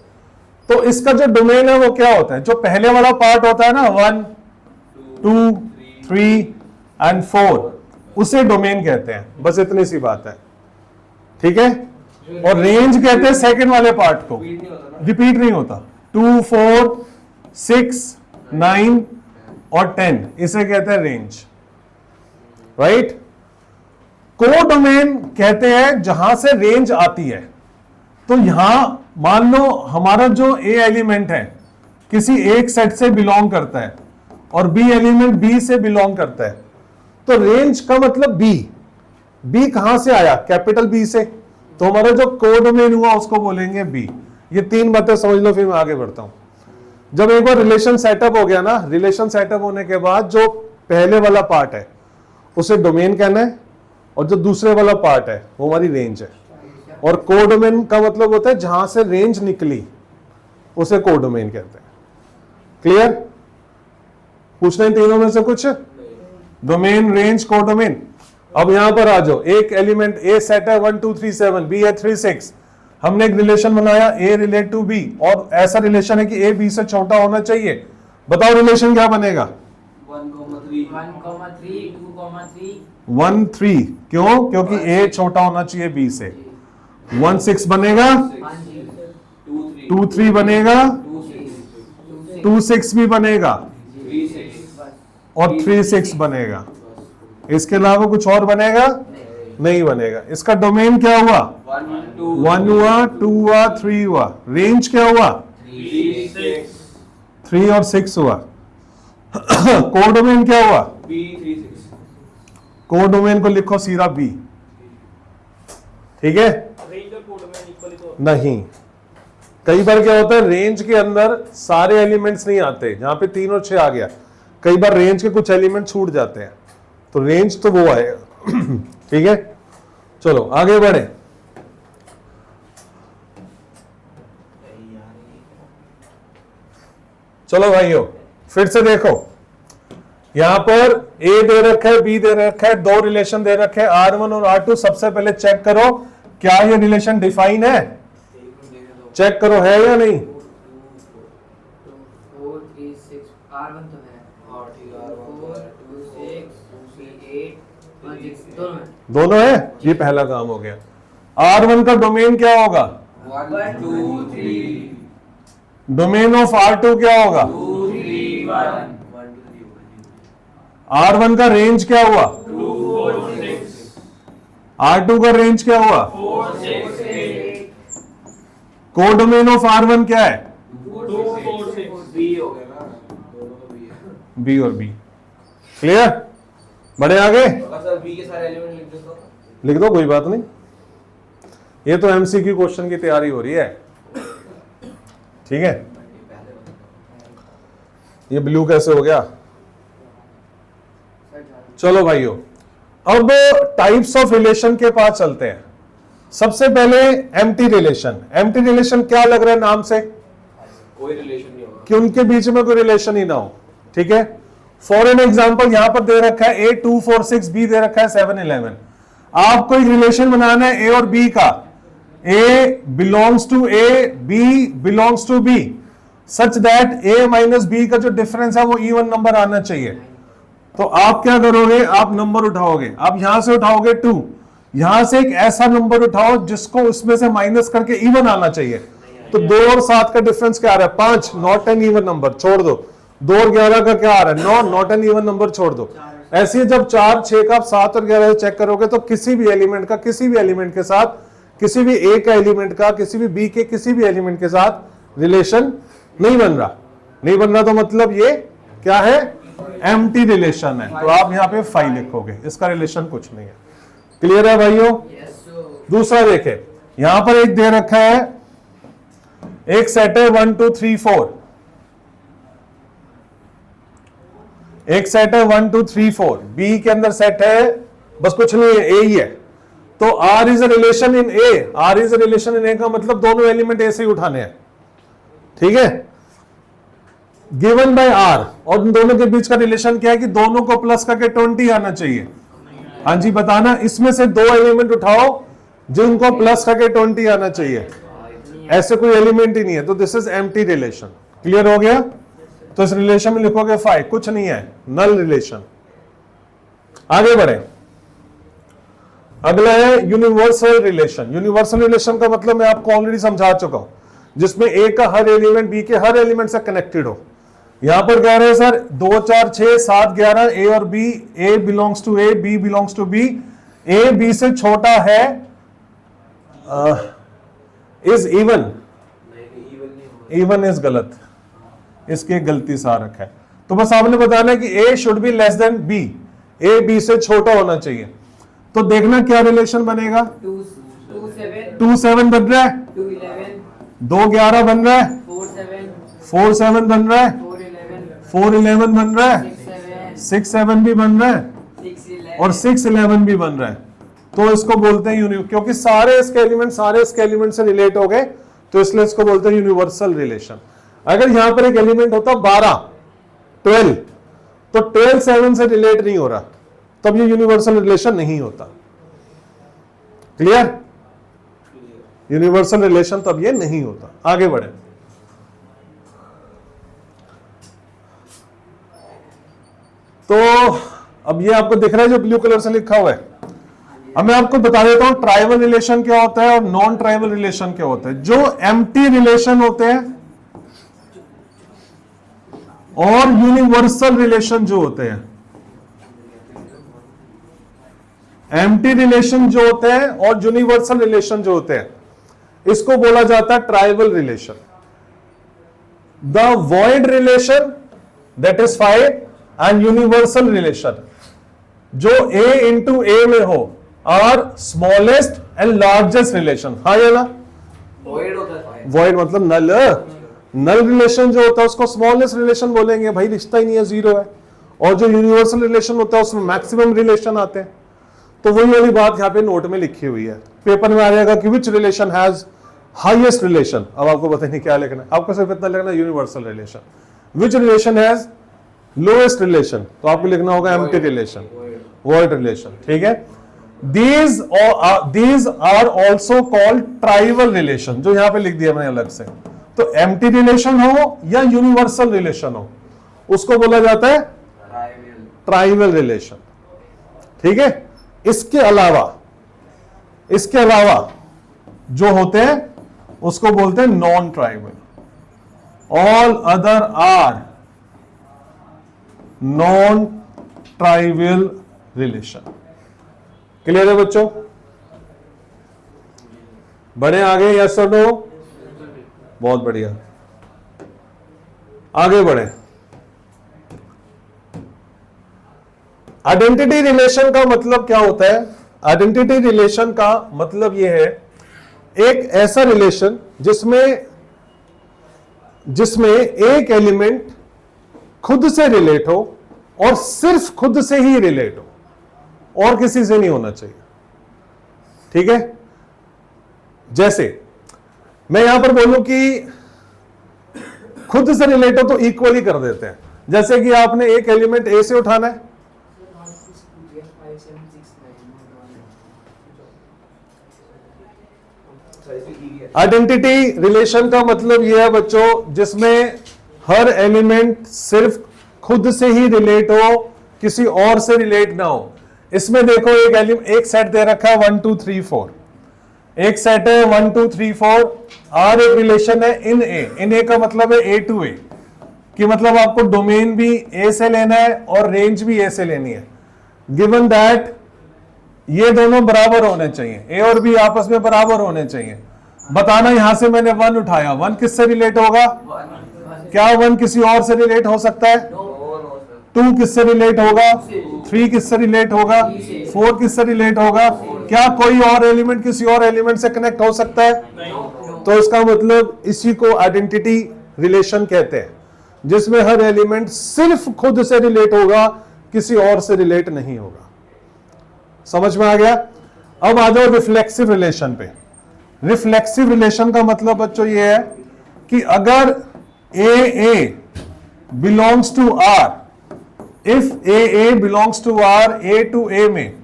तो इसका जो डोमेन है वो क्या होता है? जो पहले वाला पार्ट होता है ना, 1 2 3 एंड 4, उसे डोमेन कहते हैं। बस इतनी सी बात है, ठीक है। और रेंज कहते हैं सेकंड वाले पार्ट को। रिपीट नहीं होता। 2, 4, 6, 9 और 10, इसे कहते हैं रेंज, राइट। कोडोमेन कहते हैं जहां से रेंज आती है। तो यहां मान लो हमारा जो ए एलिमेंट है किसी एक सेट से बिलोंग करता है और बी एलिमेंट बी से बिलोंग करता है, तो रेंज का मतलब बी कहां से आया? कैपिटल बी से। तो हमारा जो कोडोमेन हुआ उसको बोलेंगे बी। ये 3 बातें समझ लो, फिर मैं आगे बढ़ता हूं। जब एक बार रिलेशन सेटअप हो गया ना, रिलेशन सेटअप होने के बाद जो पहले वाला पार्ट है उसे डोमेन कहना है, और जो दूसरे वाला पार्ट है वो हमारी रेंज है। और कोडोमेन का मतलब होता है जहां से रेंज निकली उसे कोडोमेन कहते हैं। क्लियर? पूछना है तीनों में से कुछ? Domain, range, codomain. अब यहां पर आ जाओ, एक एलिमेंट ए सेट है 1 2 3 7, बी है 3 6। हमने एक रिलेशन बनाया ए रिलेट टू बी, और ऐसा रिलेशन है कि ए बी से छोटा होना चाहिए। बताओ रिलेशन क्या बनेगा? 1 3। क्यों? क्योंकि ए छोटा होना चाहिए बी से। 1 6 बनेगा, 2 3 बनेगा, 2 6 भी बनेगा, और 3 6 बनेगा। इसके अलावा कुछ और बनेगा? नहीं बनेगा। इसका डोमेन क्या हुआ? 1 हुआ, 2 हुआ, 3 हुआ। रेंज क्या हुआ? 3 और 6 हुआ। कोडोमेन क्या हुआ? कोडोमेन को लिखो सीधा बी। ठीक है? नहीं, कई बार क्या होता है रेंज के अंदर सारे एलिमेंट्स नहीं आते। जहां पे 3 और 6 आ गया, कई बार रेंज के कुछ एलिमेंट छूट जाते हैं, तो रेंज तो वो आएगा। ठीक है, चलो आगे बढ़े। चलो भाइयों फिर से देखो, यहां पर ए दे रखा है, बी दे रखा है, 2 रिलेशन दे रखे हैं R1 और R2। सबसे पहले चेक करो क्या ये रिलेशन डिफाइन है। चेक करो है या नहीं। 4 3 6 R1 तो है, 4 2 6 8 1 6 दोनों है। ये पहला काम हो गया। R1 का डोमेन क्या होगा? 1 2 3। डोमेन ऑफ R2 क्या होगा? 2 3 1 R1 का रेंज क्या हुआ? 2 4 6 R2 का रेंज क्या हुआ? 4 6 8 कोडोमेन ऑफ R1 क्या है? 2 4 6 बी हो गया ना, दोनों का बी है। बी और बी। क्लियर? बढ़े आगे। अगर सर बी के सारे एलिमेंट लिख दो तो लिख दो, कोई बात नहीं। ये तो एमसीक्यू क्वेश्चन की तैयारी हो रही है। ठीक है, ये ब्लू कैसे हो गया? चलो भाइयों, अब टाइप्स ऑफ रिलेशन के पास चलते हैं। सबसे पहले एम्प्टी रिलेशन। एम्प्टी रिलेशन क्या लग रहा है नाम से? कोई रिलेशन नहीं होगा कि उनके बीच में कोई रिलेशन ही ना हो। ठीक है, फॉर एन एग्जाम्पल यहां पर दे रखा है A 2 4 6, B दे रखा है 7 11। आपको एक रिलेशन बनाना है ए और बी का। A belongs to A, B belongs to B, such that A minus B का जो डिफरेंस है वो इवन नंबर आना चाहिए। तो आप क्या करोगे? आप नंबर उठाओगे। आप यहां से उठाओगे 2, यहां से एक ऐसा नंबर उठाओ जिसको उसमें से माइनस करके इवन आना चाहिए। तो 2 और 7 का डिफरेंस क्या आ रहा है? 5, नॉट एन इवन नंबर, छोड़ दो। 2 और 11 का क्या आ रहा है? 9, नॉट एन इवन नंबर, छोड़ दो। ऐसे ही जब 4 6 का 7 और 11 चेक करोगे तो किसी भी एलिमेंट का किसी भी एलिमेंट के साथ, किसी भी ए का एलिमेंट का किसी भी बी के किसी भी एलिमेंट के साथ रिलेशन नहीं बन रहा। नहीं बन रहा तो मतलब ये क्या है? एम्प्टी रिलेशन है। तो आप यहां पे 5 लिखोगे, इसका रिलेशन कुछ नहीं है। क्लियर है भाइयों? दूसरा देखे, यहां पर एक दे रखा है, एक सेट है 1 2 3 4, एक सेट है 1 2 3 4, बी के अंदर सेट है, बस कुछ नहीं है, ए ही है। तो R is a relation in A. R is a relation in A का मतलब दोनों एलिमेंट ए से ही उठाने हैं। ठीक है, गिवन बाय R, और इन दोनों के बीच का रिलेशन क्या है कि दोनों को प्लस करके 20 आना चाहिए। हाँ जी बताना, इसमें से 2 एलिमेंट उठाओ जिनको प्लस करके 20 आना चाहिए। ऐसे कोई एलिमेंट ही नहीं है, तो this is empty relation. Clear हो गया? तो इस रिलेशन में लिखोगे 5, कुछ नहीं है, नल रिलेशन। आगे बढ़े, अगला है यूनिवर्सल रिलेशन। यूनिवर्सल रिलेशन का मतलब मैं आपको ऑलरेडी समझा चुका हूं। जिसमें ए का हर एलिमेंट बी के हर एलिमेंट से कनेक्टेड हो। यहां पर कह रहे हैं सर 2 4 6 7 11 ए और B, A belongs to A, B belongs to B, A B से छोटा है, इज इवन। इवन इज गलत, इसकी एक गलती सा रखा है। तो बस आपने बताना है कि A should be less than B, A B से छोटा होना चाहिए। तो देखना क्या रिलेशन बनेगा। 2 7 बन रहा है, 2 11 बन रहा है, 4 7 बन रहा है, 4 11 बन रहा है, 6 7 भी बन रहा है और 6 11 भी बन रहा है। तो इसको बोलते हैं क्योंकि सारे इसके एलिमेंट से रिलेट हो गए, तो इसलिए इसको बोलते हैं यूनिवर्सल रिलेशन। अगर यहां पर एक एलिमेंट होता 12 12, तो 12 7 से रिलेट नहीं हो रहा, तब ये यूनिवर्सल रिलेशन नहीं होता। क्लियर? यूनिवर्सल रिलेशन तब ये नहीं होता। आगे बढ़े। तो अब ये आपको दिख रहा है जो ब्लू कलर से लिखा हुआ है। अब मैं आपको बता देता हूं ट्राइवल रिलेशन क्या होता है और नॉन ट्राइवल रिलेशन क्या होता है। जो एम्प्टी रिलेशन होते हैं और यूनिवर्सल रिलेशन जो होते हैं, एम्प्टी रिलेशन जो होते हैं और यूनिवर्सल रिलेशन जो होते हैं, इसको बोला जाता है trivial relation. The void relation that is 5 and universal relation जो ए इंटू ए में हो are smallest and largest relation. हाँ या ना? वॉइड होता है, वॉइड मतलब नल। नल रिलेशन जो होता है उसको स्मॉलेस्ट रिलेशन बोलेंगे, भाई रिश्ता ही नहीं है, जीरो है। और जो यूनिवर्सल रिलेशन होता है उसमें मैक्सिमम रिलेशन आते हैं। तो वही वाली बात यहाँ पे नोट में लिखी हुई है। पेपर में आ जाएगा कि विच रिलेशन हैज हाईएस्ट रिलेशन। अब आपको पता नहीं क्या लिखना है, आपको सिर्फ इतना लिखना universal relation. Which relation has lowest relation, तो आपको लिखना होगा एम्प्टी रिलेशन, वॉइड रिलेशन। ठीक है। These are also called trivial relation, जो यहां पे लिख दिया मैंने अलग से। तो एम्प्टी रिलेशन हो या यूनिवर्सल रिलेशन हो, उसको बोला जाता है ट्राइवल रिलेशन। ठीक है। इसके अलावा जो होते हैं उसको बोलते हैं non trivial. All other are non trivial relation. Clear है बच्चों? बढ़े आगे, यस और नो? बहुत बढ़िया, आगे बढ़े। आइडेंटिटी रिलेशन का मतलब क्या होता है? आइडेंटिटी रिलेशन का मतलब यह है एक ऐसा रिलेशन जिसमें एक एलिमेंट खुद से रिलेट हो और सिर्फ खुद से ही रिलेट हो और किसी से नहीं होना चाहिए। ठीक है। जैसे मैं यहां पर बोलूं कि खुद से रिलेट हो तो इक्वली कर देते हैं। जैसे कि आपने एक एलिमेंट ए से उठाना है, आइडेंटिटी रिलेशन का मतलब यह है बच्चों जिसमें हर एलिमेंट सिर्फ खुद से ही रिलेट हो, किसी और से रिलेट ना हो। इसमें देखो एक सेट दे रखा है 1 2 3 4, एक सेट है 1 2 3 4 और एक रिलेशन है इन ए का मतलब है ए टू ए, कि मतलब आपको डोमेन भी ए से लेना है और रेंज भी ए से लेनी है। गिवन दैट ये दोनों बराबर होने चाहिए, ए और बी आपस में बराबर होने चाहिए। बताना यहां से मैंने 1 उठाया, 1 किससे रिलेट होगा? क्या 1 किसी और से रिलेट हो सकता है? 2 किससे रिलेट होगा? 3 किससे रिलेट होगा? 4 किससे रिलेट होगा? क्या कोई और एलिमेंट किसी और एलिमेंट से कनेक्ट हो सकता है? तो इसका मतलब इसी को आइडेंटिटी रिलेशन कहते हैं, जिसमें हर एलिमेंट सिर्फ खुद से रिलेट होगा, किसी और से रिलेट नहीं होगा। समझ में आ गया? अब आ जाओ रिफ्लेक्सिव रिलेशन पे। रिफ्लेक्सिव रिलेशन का मतलब बच्चों ये है कि अगर A belongs to R, if A belongs to R, A to A में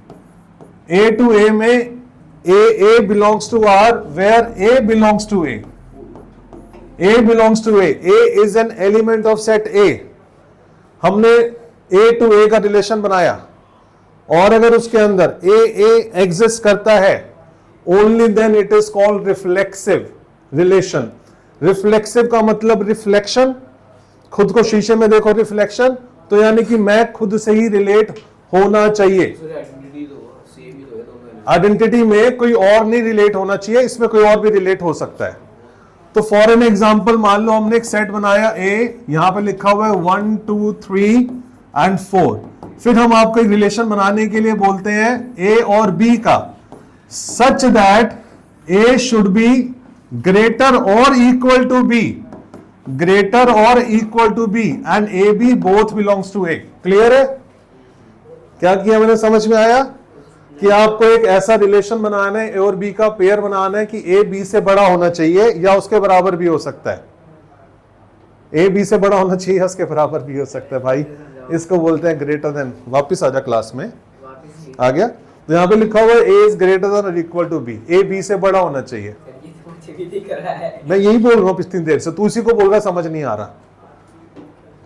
A belongs to R, where A belongs to A belongs to A is an element of set A. हमने A to ए का relation बनाया और अगर उसके अंदर ए exist करता है, only then it is called reflexive relation. Reflexive का मतलब रिफ्लेक्शन, खुद को शीशे में देखो रिफ्लेक्शन, तो यानी कि मैं खुद से ही रिलेट होना चाहिए। आइडेंटिटी तो सेम ही तो है दोनों। आइडेंटिटी में कोई और नहीं रिलेट होना चाहिए, इसमें कोई और भी रिलेट हो सकता है। तो फॉर एन एग्जाम्पल मान लो हमने एक सेट बनाया A, यहां पे लिखा हुआ है 1 2 3 एंड 4। फिर हम आपको एक रिलेशन बनाने के लिए बोलते हैं A और B का, such that A should be greater और इक्वल टू B, ग्रेटर और equal to B and AB both belongs to A। Clear है? क्या किया मैंने, समझ में आया कि आपको एक ऐसा रिलेशन बनाना है, A और B का पेयर बनाना है कि A B से बड़ा होना चाहिए या उसके बराबर भी हो सकता है। A B से बड़ा होना चाहिए या उसके बराबर भी हो सकता है भाई, इसको बोलते हैं ग्रेटर देन। वापिस आ जा क्लास में, आ गया? तो यहाँ पे लिखा हुआ है A इज ग्रेटर देन और equal to B, A B से बड़ा होना चाहिए। मैं यही बोल रहा हूँ पिछली देर से, तू इसी को बोल रहा, समझ नहीं आ रहा,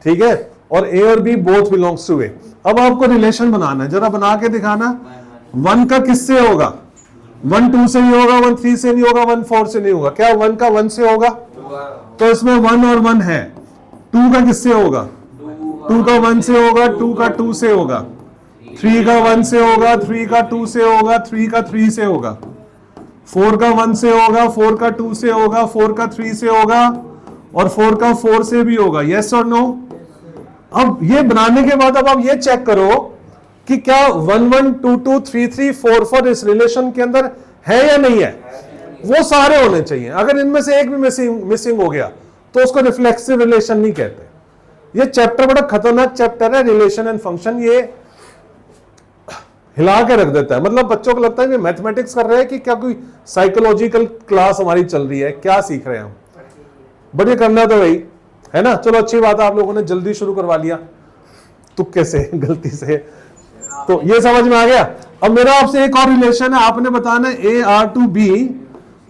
ठीक है? और A और B both belongs to A। अब आपको रिलेशन बनाना है, जरा बना के दिखाना। 1 का किससे होगा? 1 2 से नहीं होगा, 1 3 से नहीं होगा, 1 4 से नहीं होगा। क्या 1 का 1 से होगा? तो इसमें 1 और 1 है। 2 का किससे होगा? 2 का 1 से होगा, 2 का 2 से होगा, 3 का 1 से होगा, 3 का 2 से होगा, 3 का 3 से होगा, 4 का 1 से होगा, 4 का 2 से होगा, 4 का 3 से होगा और 4 का 4 से भी होगा। यस और नो? अब ये बनाने के बाद अब आप ये चेक करो कि क्या 1 1 2 2 3 3 4 4 इस रिलेशन के अंदर है या नहीं है। वो सारे होने चाहिए। अगर इनमें से एक भी मिसिंग हो गया तो उसको रिफ्लेक्सिव रिलेशन नहीं कहते। ये चैप्टर बड़ा खतरनाक चैप्टर है, रिलेशन एंड फंक्शन। ये हिला के रख देता है, मतलब बच्चों को लगता है कि मैथमेटिक्स कर रहे हैं कि क्या कोई साइकोलॉजिकल क्लास हमारी चल रही है, क्या सीख रहे हैं हम। बढ़िया करना तो वही है ना। चलो अच्छी बात है, आप लोगों ने जल्दी शुरू करवा लिया तुक्के से, गलती से। तो ये समझ में आ गया। अब मेरा आपसे एक और रिलेशन है, आपने बताना है A R to B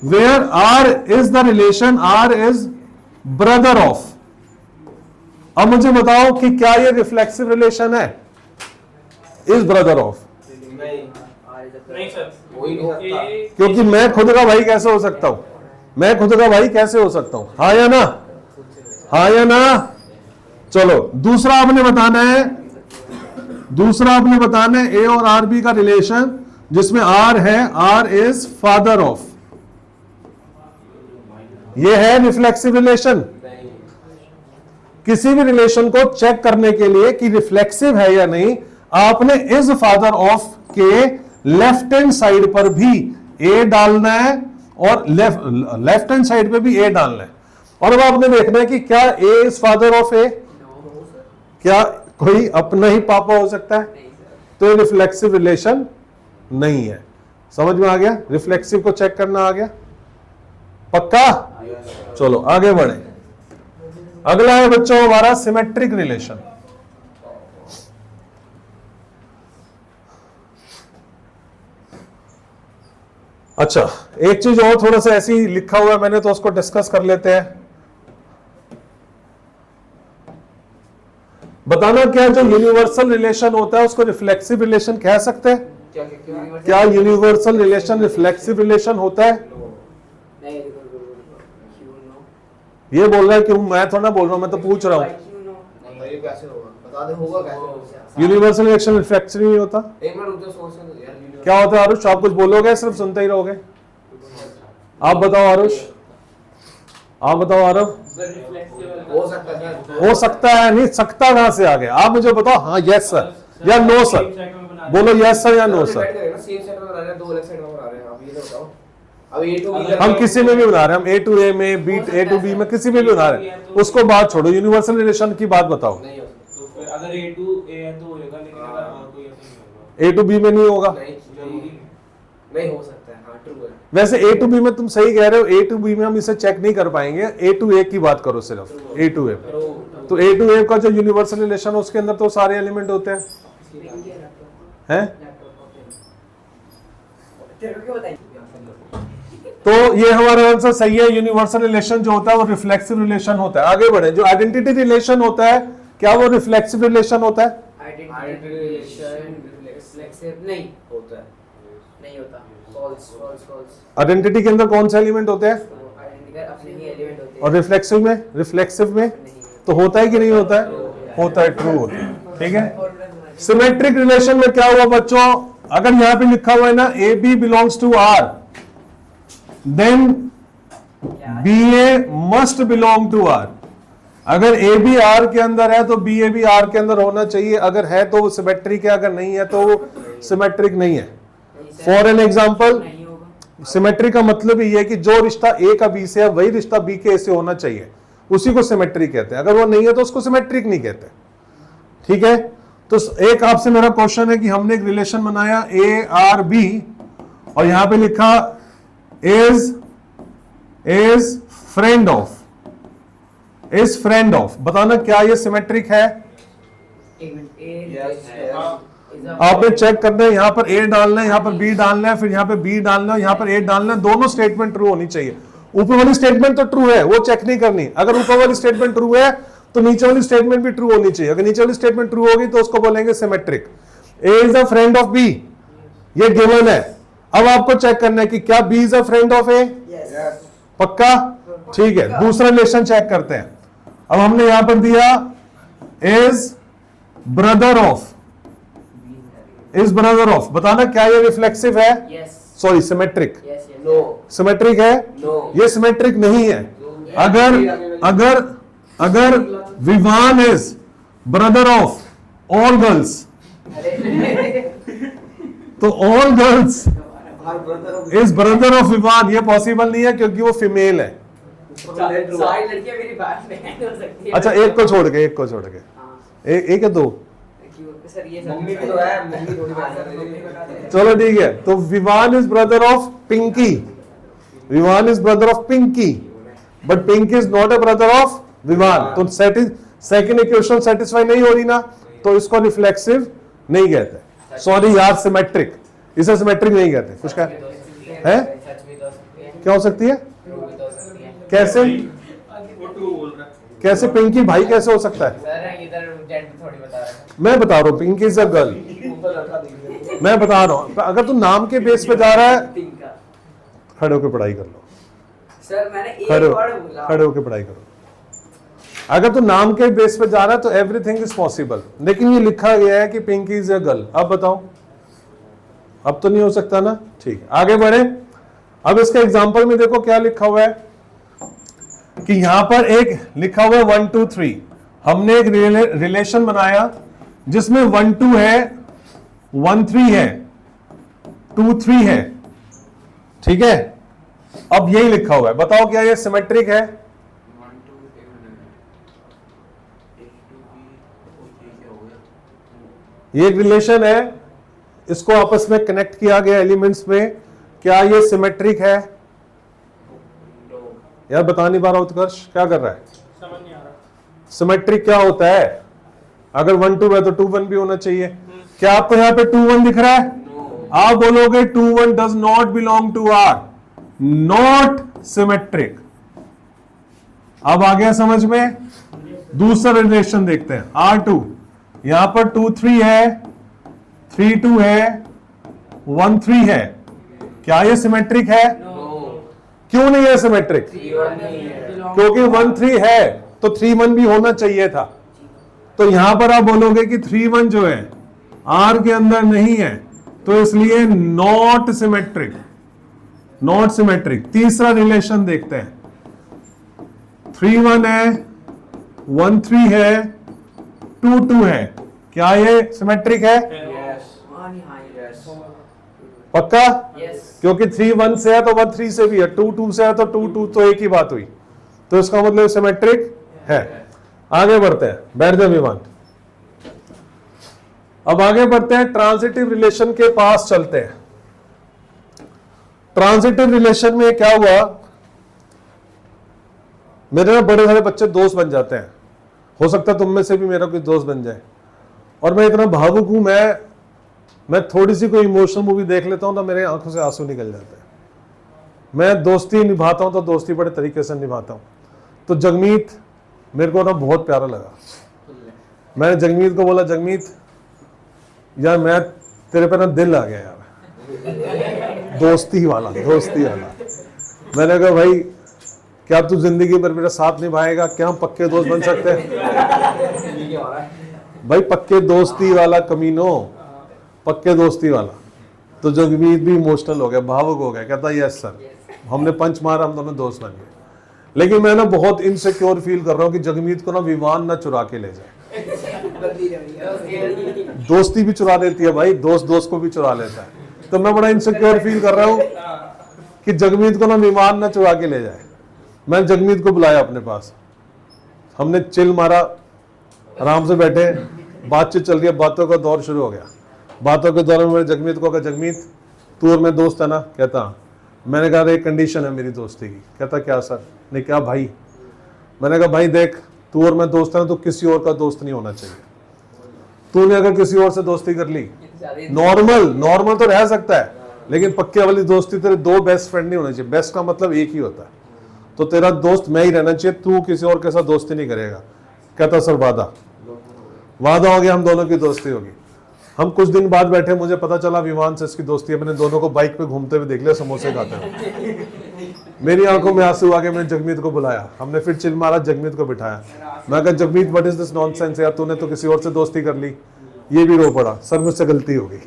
where R is the relation, R is brother of. अब मुझे बताओ कि क्या ये रिफ्लेक्सिव रिलेशन है? Is brother of? नहीं सर, हो ही नहीं सकता। क्योंकि मैं खुद का भाई कैसे हो सकता हूं? मैं खुद का भाई कैसे हो सकता हूं? हाँ या ना? हाँ या ना? चलो दूसरा आपने बताना है, दूसरा आपने बताना है A और R B का रिलेशन, जिसमें R है, R इज फादर ऑफ। ये है रिफ्लेक्सिव रिलेशन। किसी भी रिलेशन को चेक करने के लिए कि रिफ्लेक्सिव है या नहीं, आपने इज फादर ऑफ के लेफ्ट हैंड साइड पर भी A डालना है और लेफ्ट हैंड साइड पे भी A डालना है। और अब आपने देखना है कि क्या A is father of A? क्या कोई अपना ही पापा हो सकता है? तो ये रिफ्लेक्सिव रिलेशन नहीं है। समझ में आ गया? रिफ्लेक्सिव को चेक करना आ गया, पक्का? चलो आगे बढ़े। अगला है बच्चों हमारा सिमेट्रिक रिलेशन। अच्छा, एक चीज और थोड़ा सा ऐसी लिखा हुआ है मैंने, तो उसको डिस्कस कर लेते हैं। बताना क्या जो यूनिवर्सल रिलेशन होता है उसको रिफ्लेक्सिव रिलेशन कह सकते हैं? क्या यूनिवर्सल रिलेशन रिफ्लेक्सिव रिलेशन होता है? ये बोल रहा है कि मैं थोड़ा ना बोल रहा हूं, मैं तो पूछ रहा हूं। यूनिवर्सल रिलेशन रिफ्लेक्सिव नहीं होता? क्या होता है आरुष? आप कुछ बोलोगे, सिर्फ सुनते ही रहोगे? आप बताओ आरुष, आप बताओ आरव। हो सकता है नहीं, सकता कहां से आ गया? आप मुझे बताओ, हाँ यस सर या नो सर, बोलो यस सर या नो सर। हम किसी में भी बना रहे हैं, हम A to A में, A to B में, किसी में भी बना रहे हैं, उसको बात छोड़ो, यूनिवर्सल रिलेशन की बात बताओ। अगर A to A है तो होगा, लेकिन अगर R to A तो A to B में नहीं होगा, नहीं हो सकता है। हाँ ट्रू है। वैसे A to B में तुम सही कह रहे हो, A to B में हम इसे चेक नहीं कर पाएंगे, A to A की बात करो सिर्फ, A to A। तो A to A का जो यूनिवर्सल रिलेशन है उसके अंदर तो सारे एलिमेंट होते हैं, हैं? तो ये हमारा आंसर सही है। यूनिवर्सल रिलेशन जो होता है वो रिफ्लेक्सिव रिलेशन होता है। आगे बढ़े, जो आइडेंटिटी रिलेशन होता है क्या वो रिफ्लेक्सिव रिलेशन होता है? आइडेंटिटी रिलेशन रिफ्लेक्सिव नहीं होता है, नहीं होता। False false false. आइडेंटिटी के अंदर कौन से एलिमेंट होते हैं? सिमेट्रिकल अपने ही एलिमेंट होते हैं और रिफ्लेक्सिव में तो होता है कि नहीं होता है? होता है, ट्रू होता है। ठीक है, सिमेट्रिक रिलेशन में क्या हुआ बच्चों, अगर यहां पे लिखा हुआ है ना A B belongs to R, then B A must belong to R. अगर ए बी आर के अंदर है तो बी ए भी आर के अंदर होना चाहिए, अगर है तो वो सिमेट्रिक है, अगर नहीं है तो वो सिमेट्रिक नहीं है। फॉर एन एग्जाम्पल, नहीं होगा। सिमेट्री का मतलब ये है कि जो रिश्ता ए का बी से है वही रिश्ता बी के ए से होना चाहिए, उसी को सिमेट्री कहते हैं। अगर वो नहीं है तो उसको सिमेट्रिक नहीं कहते। ठीक है, तो एक आपसे मेरा क्वेश्चन है कि हमने एक रिलेशन बनाया ए आर बी और यहां पे लिखा इज फ्रेंड ऑफ, बताना क्या ये सिमेट्रिक है? एक मिनट, आपने चेक करना है, यहां पर ए डालना है, यहां पर बी डालना है, फिर यहां पर बी डालना है, यहां पर ए डालना है, दोनों स्टेटमेंट ट्रू होनी चाहिए। ऊपर वाली स्टेटमेंट तो ट्रू है, वो चेक नहीं करनी। अगर ऊपर वाली स्टेटमेंट ट्रू है तो नीचे वाली स्टेटमेंट भी ट्रू होनी चाहिए। अगर नीचे वाली स्टेटमेंट ट्रू होगी तो उसको बोलेंगे symmetric. A is a friend of B, ये गिवन है। अब आपको चेक करना है कि क्या B is a friend of A, पक्का? ठीक है, दूसरा रिलेशन चेक करते हैं। अब हमने यहां पर दिया इज ब्रदर ऑफ, बताना क्या ये रिफ्लेक्सिव है? Yes sorry, symmetric. Yes no symmetric है? नो, ये सिमेट्रिक नहीं है। अगर Vivaan is brother of all girls तो all girls is brother of Vivaan, ये पॉसिबल नहीं है क्योंकि वो फीमेल है। सारी लड़कियां मेरी बात बहन हो सकती है। अच्छा, एक को छोड़ के हाँ, एक है, दो। क्यों? सर ये मम्मी को तो है, मम्मी थोड़ी बात कर रही है। चलो ठीक है, तो Vivaan is brother of Pinki, Vivaan is brother of Pinki, but Pinki is not a brother of Vivaan. तो सेकंड इक्वेशन सेटिस्फाई नहीं हो रही ना, तो इसको रिफ्लेक्सिव नहीं कहते। सॉरी यार, सिमेट्रिक, इसे सिमेट्रिक नहीं कहते। कुछ क्या है? सच भी तो हो सकती है, क्या हो सकती है? ट्रू भी तो हो सकती है। कैसे? वो ट्रू बोल रहा है। कैसे पिंकी भाई कैसे हो सकता है? सर इधर जेंडर थोड़ी बता रहा है। मैं बता रहा हूं, पिंकी इज अ गर्ल, ऊपर लड़का दिख रहा है। मैं बता रहा हूं। अगर तू नाम के बेस पे जा रहा है, पिंक का। खड़े होकर पढ़ाई कर लो, सर मैंने एक खड़े वर्ड बोला। खड़े होकर पढ़ाई करो। अगर तू नाम के बेस पे जा रहा है तो एवरीथिंग इज पॉसिबल, लेकिन ये लिखा गया है कि पिंकी इज अ गर्ल। अब बताओ, अब तो नहीं हो सकता ना? ठीक है, आगे बढ़े। अब इसके एग्जांपल में देखो क्या लिखा हुआ है कि यहां पर एक लिखा हुआ है 1 2 3। हमने एक रिलेशन बनाया जिसमें 1 2 है, 1 3 है, 2 3 है। ठीक है, अब यही लिखा हुआ है, बताओ क्या ये सिमेट्रिक है? ये एक रिलेशन है, इसको आपस में कनेक्ट किया गया एलिमेंट्स में, क्या ये सिमेट्रिक है? यार बता नहीं पा रहा उत्कर्ष, क्या कर रहा है? समझ नहीं आ रहा। सिमेट्रिक क्या होता है? अगर 1 2 है तो 2 1 भी होना चाहिए। क्या आपको यहाँ पे 2 1 दिख रहा है? आप बोलोगे 2 1 does not belong to R, not symmetric. अब आ गया समझ में? दूसरा रिलेशन देखते हैं, R2। यहां पर 2 3 है, 3 2 है, 1 3 है। क्या ये सिमेट्रिक है? क्यों नहीं है सिमेट्रिक? क्योंकि 1 3 है तो 3 1 भी होना चाहिए था। तो यहां पर आप बोलोगे कि 3 1 जो है R के अंदर नहीं है, तो इसलिए नॉट सिमेट्रिक, नॉट सिमेट्रिक। तीसरा रिलेशन देखते हैं, 3 1 है, 1 3 है, 2 2 है। क्या ये सिमेट्रिक है? पक्का? यस। क्योंकि 3 1 से है तो 1 3 से भी है, 2 2 से है तो 2 2, तो एक ही बात हुई। तो इसका मतलब सिमेट्रिक है। आगे बढ़ते हैं, बैठ जाओ विमान। अब आगे बढ़ते हैं, ट्रांजिटिव रिलेशन के पास चलते हैं। ट्रांजिटिव रिलेशन में क्या हुआ, मेरे ना बड़े सारे बच्चे दोस्त बन जाते हैं, हो सकता है तुम में से भी मेरा कोई दोस्त बन जाए। और मैं इतना भावुक हूं, मैं थोड़ी सी कोई इमोशनल मूवी देख लेता हूं तो मेरे आंखों से आंसू निकल जाते हैं। मैं दोस्ती निभाता हूं तो दोस्ती बड़े तरीके से निभाता हूं। तो जगमीत मेरे को ना बहुत प्यारा लगा। मैंने जगमीत को बोला, जगमीत यार मैं तेरे पे ना दिल आ गया यार, दोस्ती वाला। मैंने कहा भाई क्या तू जिंदगी भर मेरा साथ निभाएगा? क्या हम पक्के दोस्त बन सकते हैं? ये क्या हो रहा है? भाई पक्के दोस्ती वाला कमीनो, पक्के दोस्ती वाला। तो जगमीत भी इमोशनल हो गया, भावुक हो गया, कहता यस सर, हमने पंच मारा, हम दोनों दोस्त बन गए। लेकिन मैं ना बहुत इनसिक्योर फील कर रहा हूँ कि जगमीत को ना विवान ना चुरा के ले जाए। दोस्ती भी चुरा लेती है भाई, दोस्त दोस्त को भी चुरा लेता है। तो मैं बड़ा इनसिक्योर फील कर रहा हूँ कि जगमीत को ना विमान ना चुरा के ले जाए। मैंने जगमीत को बुलाया अपने पास, हमने चिल मारा, आराम से बैठे, बातचीत चल रही है, बातों का दौर शुरू हो गया। बातों के दौर में मैंने जगमीत को कहा, जगमीत तू और मैं दोस्त है ना? कहता मैंने कहा एक कंडीशन है मेरी दोस्ती की। कहता क्या सर? ने क्या भाई? मैंने कहा भाई देख, तू और मैं दोस्त है ना, तो किसी और का दोस्त नहीं होना चाहिए। तूने अगर किसी और से दोस्ती कर ली, नॉर्मल तो रह सकता है, लेकिन पक्के वाली दोस्ती तेरे दो बेस्ट फ्रेंड नहीं होने चाहिए। बेस्ट का मतलब एक ही होता है, तो तेरा दोस्त मैं ही रहना चाहिए, तू किसी और के साथ दोस्ती नहीं करेगा। कहता सर वादा हो गया, हम दोनों की दोस्ती होगी। हम कुछ दिन बाद बैठे, मुझे पता चला विमान से इसकी दोस्ती है। मैंने दोनों को बाइक पे घूमते हुए देख लिया, समोसे खाते हुए। मेरी आंखों में आंसू आ गए। मैंने जगमीत को बुलाया, हमने फिर चिल मारा, जगमीत को बिठाया। मैं कहा Jagmeet what is this nonsense यार, तूने तो किसी और से दोस्ती कर ली। ये भी रो पड़ा, सर मुझसे गलती हो गई।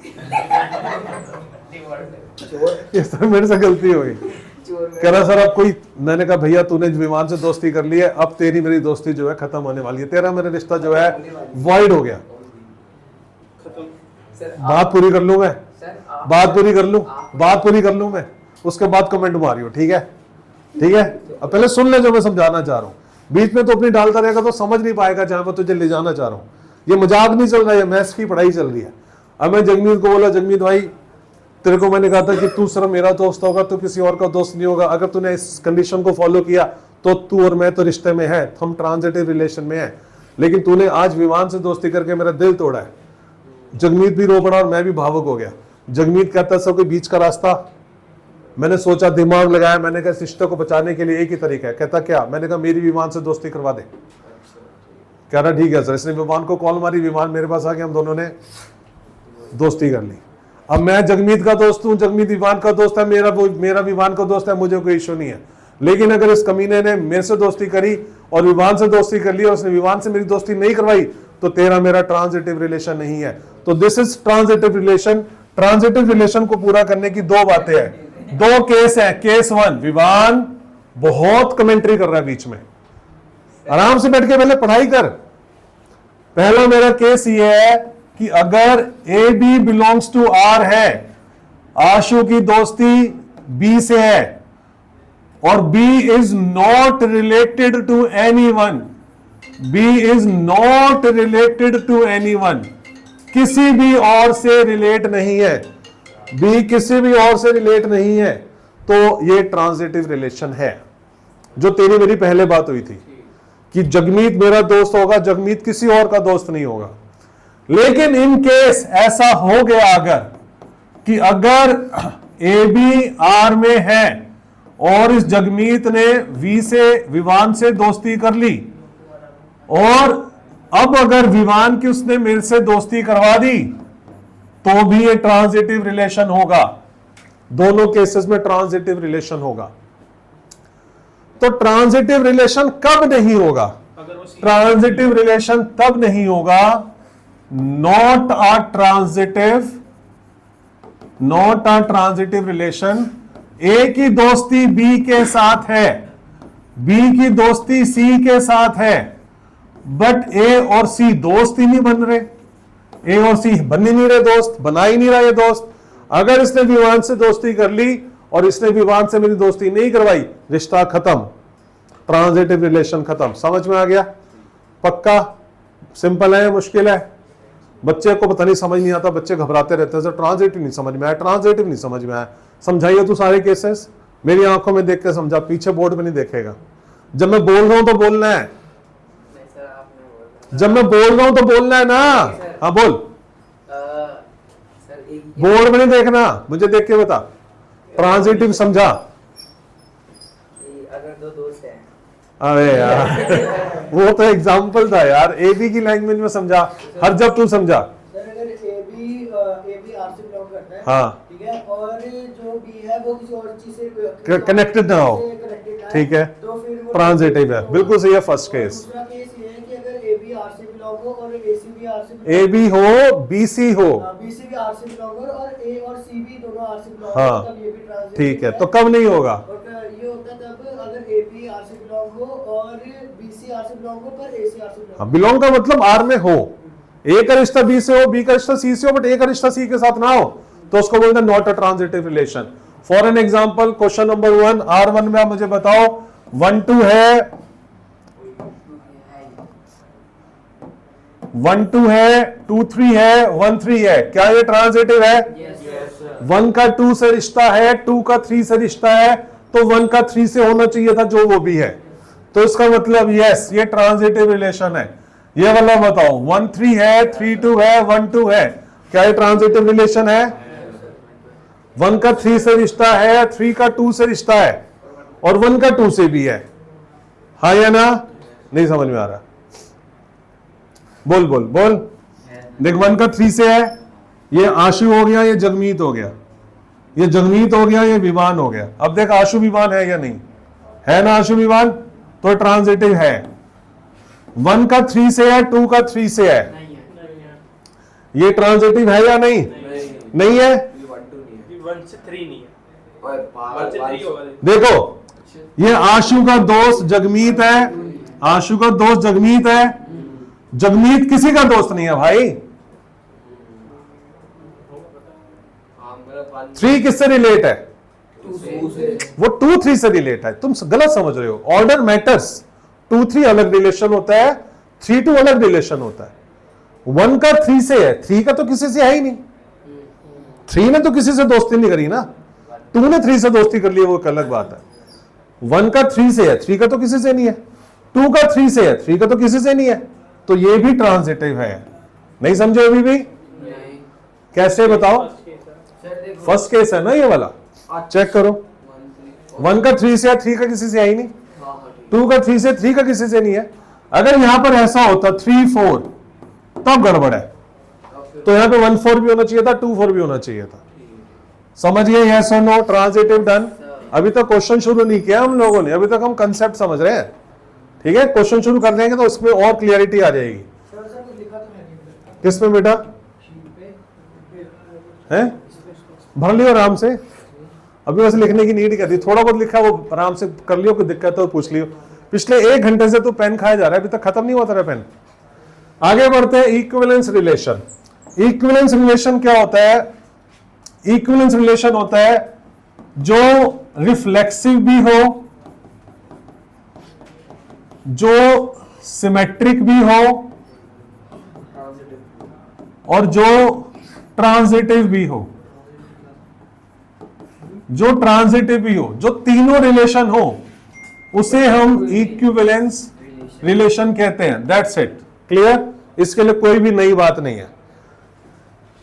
ये सर मेरे से गलती हो गई। कह रहा सर अब कोई, मैंने कहा भैया तूने विमान से दोस्ती कर ली है, अब तेरी मेरी दोस्ती जो है खत्म होने वाली है, तेरा मेरा रिश्ता जो है वॉइड हो गया। बात पूरी कर लूं मैं, बात पूरी कर लूं मैं, उसके बाद कमेंट मारियो, ठीक है? ठीक है, अब पहले सुन ले जो मैं समझाना चाह रहा हूँ। बीच में तो अपनी डालता रहेगा तो समझ नहीं पाएगा जहां पर तुझे ले जाना चाह रहा हूँ। ये मजाक नहीं चल रहा है, मैथ्स की पढ़ाई चल रही है। अब मैं जगमीत को बोला, जगमीत भाई तेरे को मैंने कहा था कि तू सिर्फ मेरा दोस्त होगा, तो किसी और का दोस्त नहीं होगा। अगर तूने इस कंडीशन को फॉलो किया तो तू और मैं तो रिश्ते में है, हम ट्रांजिटिव रिलेशन में है। लेकिन तूने आज विमान से दोस्ती करके मेरा दिल तोड़ा है। जगमीत भी रो पड़ा और मैं भी भावुक हो गया। जगमीत कहता सब के बीच का रास्ता, मैंने सोचा, दिमाग लगाया, मैंने कहा रिश्ते को बचाने के लिए एक ही तरीका है। कहता क्या? मैंने कहा मेरी विमान से दोस्ती करवा दे। कह रहा ठीक है सर। इसने विमान को कॉल मारी, विमान मेरे पास आ गया, हम दोनों ने दोस्ती कर ली। अब मैं जगमीत का दोस्त हूं, जगमीत विमान का दोस्त है, मेरा विमान का दोस्त है, मुझे कोई इशू नहीं है। लेकिन अगर इस कमीने ने मेरे से दोस्ती करी और विमान से दोस्ती कर ली और उसने विमान से मेरी दोस्ती नहीं करवाई, तो तेरा मेरा ट्रांजिटिव रिलेशन नहीं है। तो this is transitive relation. Transitive relation को पूरा करने की दो बातें हैं, दो केस है। केस वन, विमान बहुत कमेंट्री कर रहा है बीच में, आराम से बैठ के पहले पढ़ाई कर। पहला मेरा केस ये है कि अगर A B belongs to R है, आशु की दोस्ती बी से है और B is not related to anyone, B is not related to anyone, किसी भी और से रिलेट नहीं है, बी किसी भी और से रिलेट नहीं है, तो ये ट्रांजिटिव रिलेशन है। जो तेरी मेरी पहले बात हुई थी कि जगमीत मेरा दोस्त होगा, जगमीत किसी और का दोस्त नहीं होगा। लेकिन इन केस ऐसा हो गया अगर कि अगर ए बी आर में है और इस जगमीत ने वी से विवान से दोस्ती कर ली और अब अगर विवान की उसने मेरे से दोस्ती करवा दी, तो भी ये ट्रांजिटिव रिलेशन होगा। दोनों केसेस में ट्रांजिटिव रिलेशन होगा। तो ट्रांजिटिव रिलेशन कब नहीं होगा? ट्रांजिटिव रिलेशन तब नहीं होगा, नॉट अ ट्रांजिटिव रिलेशन। ए की दोस्ती बी के साथ है, बी की दोस्ती सी के साथ है, बट ए और सी दोस्त ही नहीं बन रहे, ए और सी बन ही नहीं रहे दोस्त, बना ही नहीं रहा ये दोस्त। अगर इसने विवान से दोस्ती कर ली और इसने विवान से मेरी दोस्ती नहीं करवाई, रिश्ता खत्म, ट्रांजिटिव रिलेशन खत्म। समझ में आ गया? पक्का? सिंपल है, मुश्किल है? बच्चे को पता नहीं, समझ नहीं आता, बच्चे घबराते रहते हैं, ट्रांजिटिव नहीं समझ में आया, ट्रांजिटिव नहीं समझ में आया। समझाइए तू सारे केसेस, मेरी आंखों में देख के समझा, पीछे बोर्ड में नहीं देखेगा। जब मैं बोल रहा हूं तो बोलना है, जब मैं बोल रहा हूं तो बोलना है ना। हाँ बोल। बोर्ड में नहीं देखना, मुझे देख के बता। ट्रांजिटिव समझा? अगर दो दोस्त हैं, अरे यार वो तो एग्जाम्पल था यार, एबी की लैंग्वेज में समझा। हर जब तू समझा। सर अगर ए बी आर से बिलोंग करता है, हाँ, ठीक है, और जो बी है वो किसी और चीज से कनेक्टेड ना हो, कनेक्टेड ना ठीक है, तो फिर वो ट्रांजिटिव है, बिल्कुल सही है फर्स्ट केस। दूसरा केस ये है कि अगर ए बी आर से बिलोंग हो और ए सी भी आर से ए बी हो, बी सी हो, बी सी भी आर से बिलोंग हो और ए और सी भी दोनों आर से बिलोंग हाँ, हो, तब ये भी ट्रांजिटिव ठीक है। तो कब नहीं होगा? और ये होता है तब अगर ए बी आर से बिलोंग हो और बी सी आर से बिलोंग हो पर ए सी आर से बिलोंग हाँ, बिलोंग का मतलब आर में हो, ए का रिश्ता बी से हो, बी का रिश्ता सी से हो, बट ए का रिश्ता सी के साथ ना हो, तो उसको बोलते हैं not a transitive relation. For an example, question number 1 R1 में आप मुझे बताओ 1 2 है, 1 2 है, 2 3 है, 1 3 है, क्या ये ट्रांजिटिव है? Yes sir. 1 का 2 से रिश्ता है, 2 का 3 से रिश्ता है, तो 1 का 3 से होना चाहिए था, जो वो भी है, तो इसका मतलब यस ये ट्रांजिटिव रिलेशन है। ये वाला बताओ 1 3 है, 3 2 है, 1 2 है, क्या ये ट्रांजिटिव रिलेशन है? 1 का 3 से रिश्ता है, 3 का 2 से रिश्ता है, और 1 का 2 से भी है, हाँ या ना? नहीं समझ में आ रहा, बोल बोल बोल। देख 1 का 3 से है, ये आशु हो गया, ये जगमीत हो गया, ये जगमीत हो गया, ये विमान हो गया। अब देख आशु विमान है या नहीं है? ना आशु विमान, तो ट्रांजिटिव है। 1 का 3 से है, 2 का 3 से है, नहीं है। ये ट्रांजिटिव है या नहीं? नहीं है। ये 1 2 नहीं है 1 से 3 नहीं है, और 1 से 3 होगा। देखो ये आशु का दोस्त जगमीत है, आशु का दोस्त जगमीत है, जगमीत किसी का दोस्त नहीं है भाई। हाँ मेरा 3 किससे रिलेट है? 2 से वो 2 3 से रिलेट है, तुम गलत समझ रहे हो। ऑर्डर मैटर्स, 2 3 अलग रिलेशन होता है, 3 2 अलग रिलेशन होता है। 1 का 3 से है, 3 का तो किसी से है ही नहीं, 3 ने तो किसी से दोस्ती नहीं करी ना, 2 ने 3 से दोस्ती कर ली, वो एक अलग बात है। 1 का 3 से है, 3 का तो किसी से नहीं है, 2 का 3 से है, 3 का तो किसी से नहीं है, तो ये भी ट्रांजिटिव है। नहीं समझे अभी भी? नहीं कैसे बताओ? सर देखो फर्स्ट केस है ना ये वाला, चेक करो। 1 का 3 से है, 3 का किसी से है ही नहीं, हाँ हाँ ठीक 2 का 3 से, 3 का किसी से नहीं है। अगर यहां पर ऐसा होता 3 4 तब गड़बड़ है, तो यहां पे 1 4 भी होना चाहिए था, 2 4 भी होना चाहिए था। समझ गए? यस और नो? Transitive done. अभी तक क्वेश्चन शुरू नहीं किया हम लोगों ने, अभी तक हम कंसेप्ट समझ रहे हैं, ठीक है? क्वेश्चन शुरू कर देंगे तो उसमें और क्लियरिटी आ जाएगी। सर कुछ लिखा तो है नहीं किसमें बेटा? शीट पे है भर लियो आराम से, अभी वैसे लिखने की नीड करती, थोड़ा बहुत लिखा वो आराम से कर लियो, कोई दिक्कत है तो पूछ लियो। पिछले 1 घंटे से तो पेन खाया जा रहा है, अभी तक खत्म नहीं हुआ तेरा पेन। आगे बढ़ते हैं, इक्विवेलेंस रिलेशन। इक्विवेलेंस रिलेशन क्या होता है? इक्विवेलेंस रिलेशन होता है जो रिफ्लेक्सिव भी हो, जो सिमेट्रिक भी हो, और जो ट्रांजिटिव भी हो। जो ट्रांजिटिव भी हो, जो तीनों रिलेशन हो, उसे हम इक्विवेलेंस रिलेशन कहते हैं। That's it, clear? इसके लिए कोई भी नई बात नहीं है।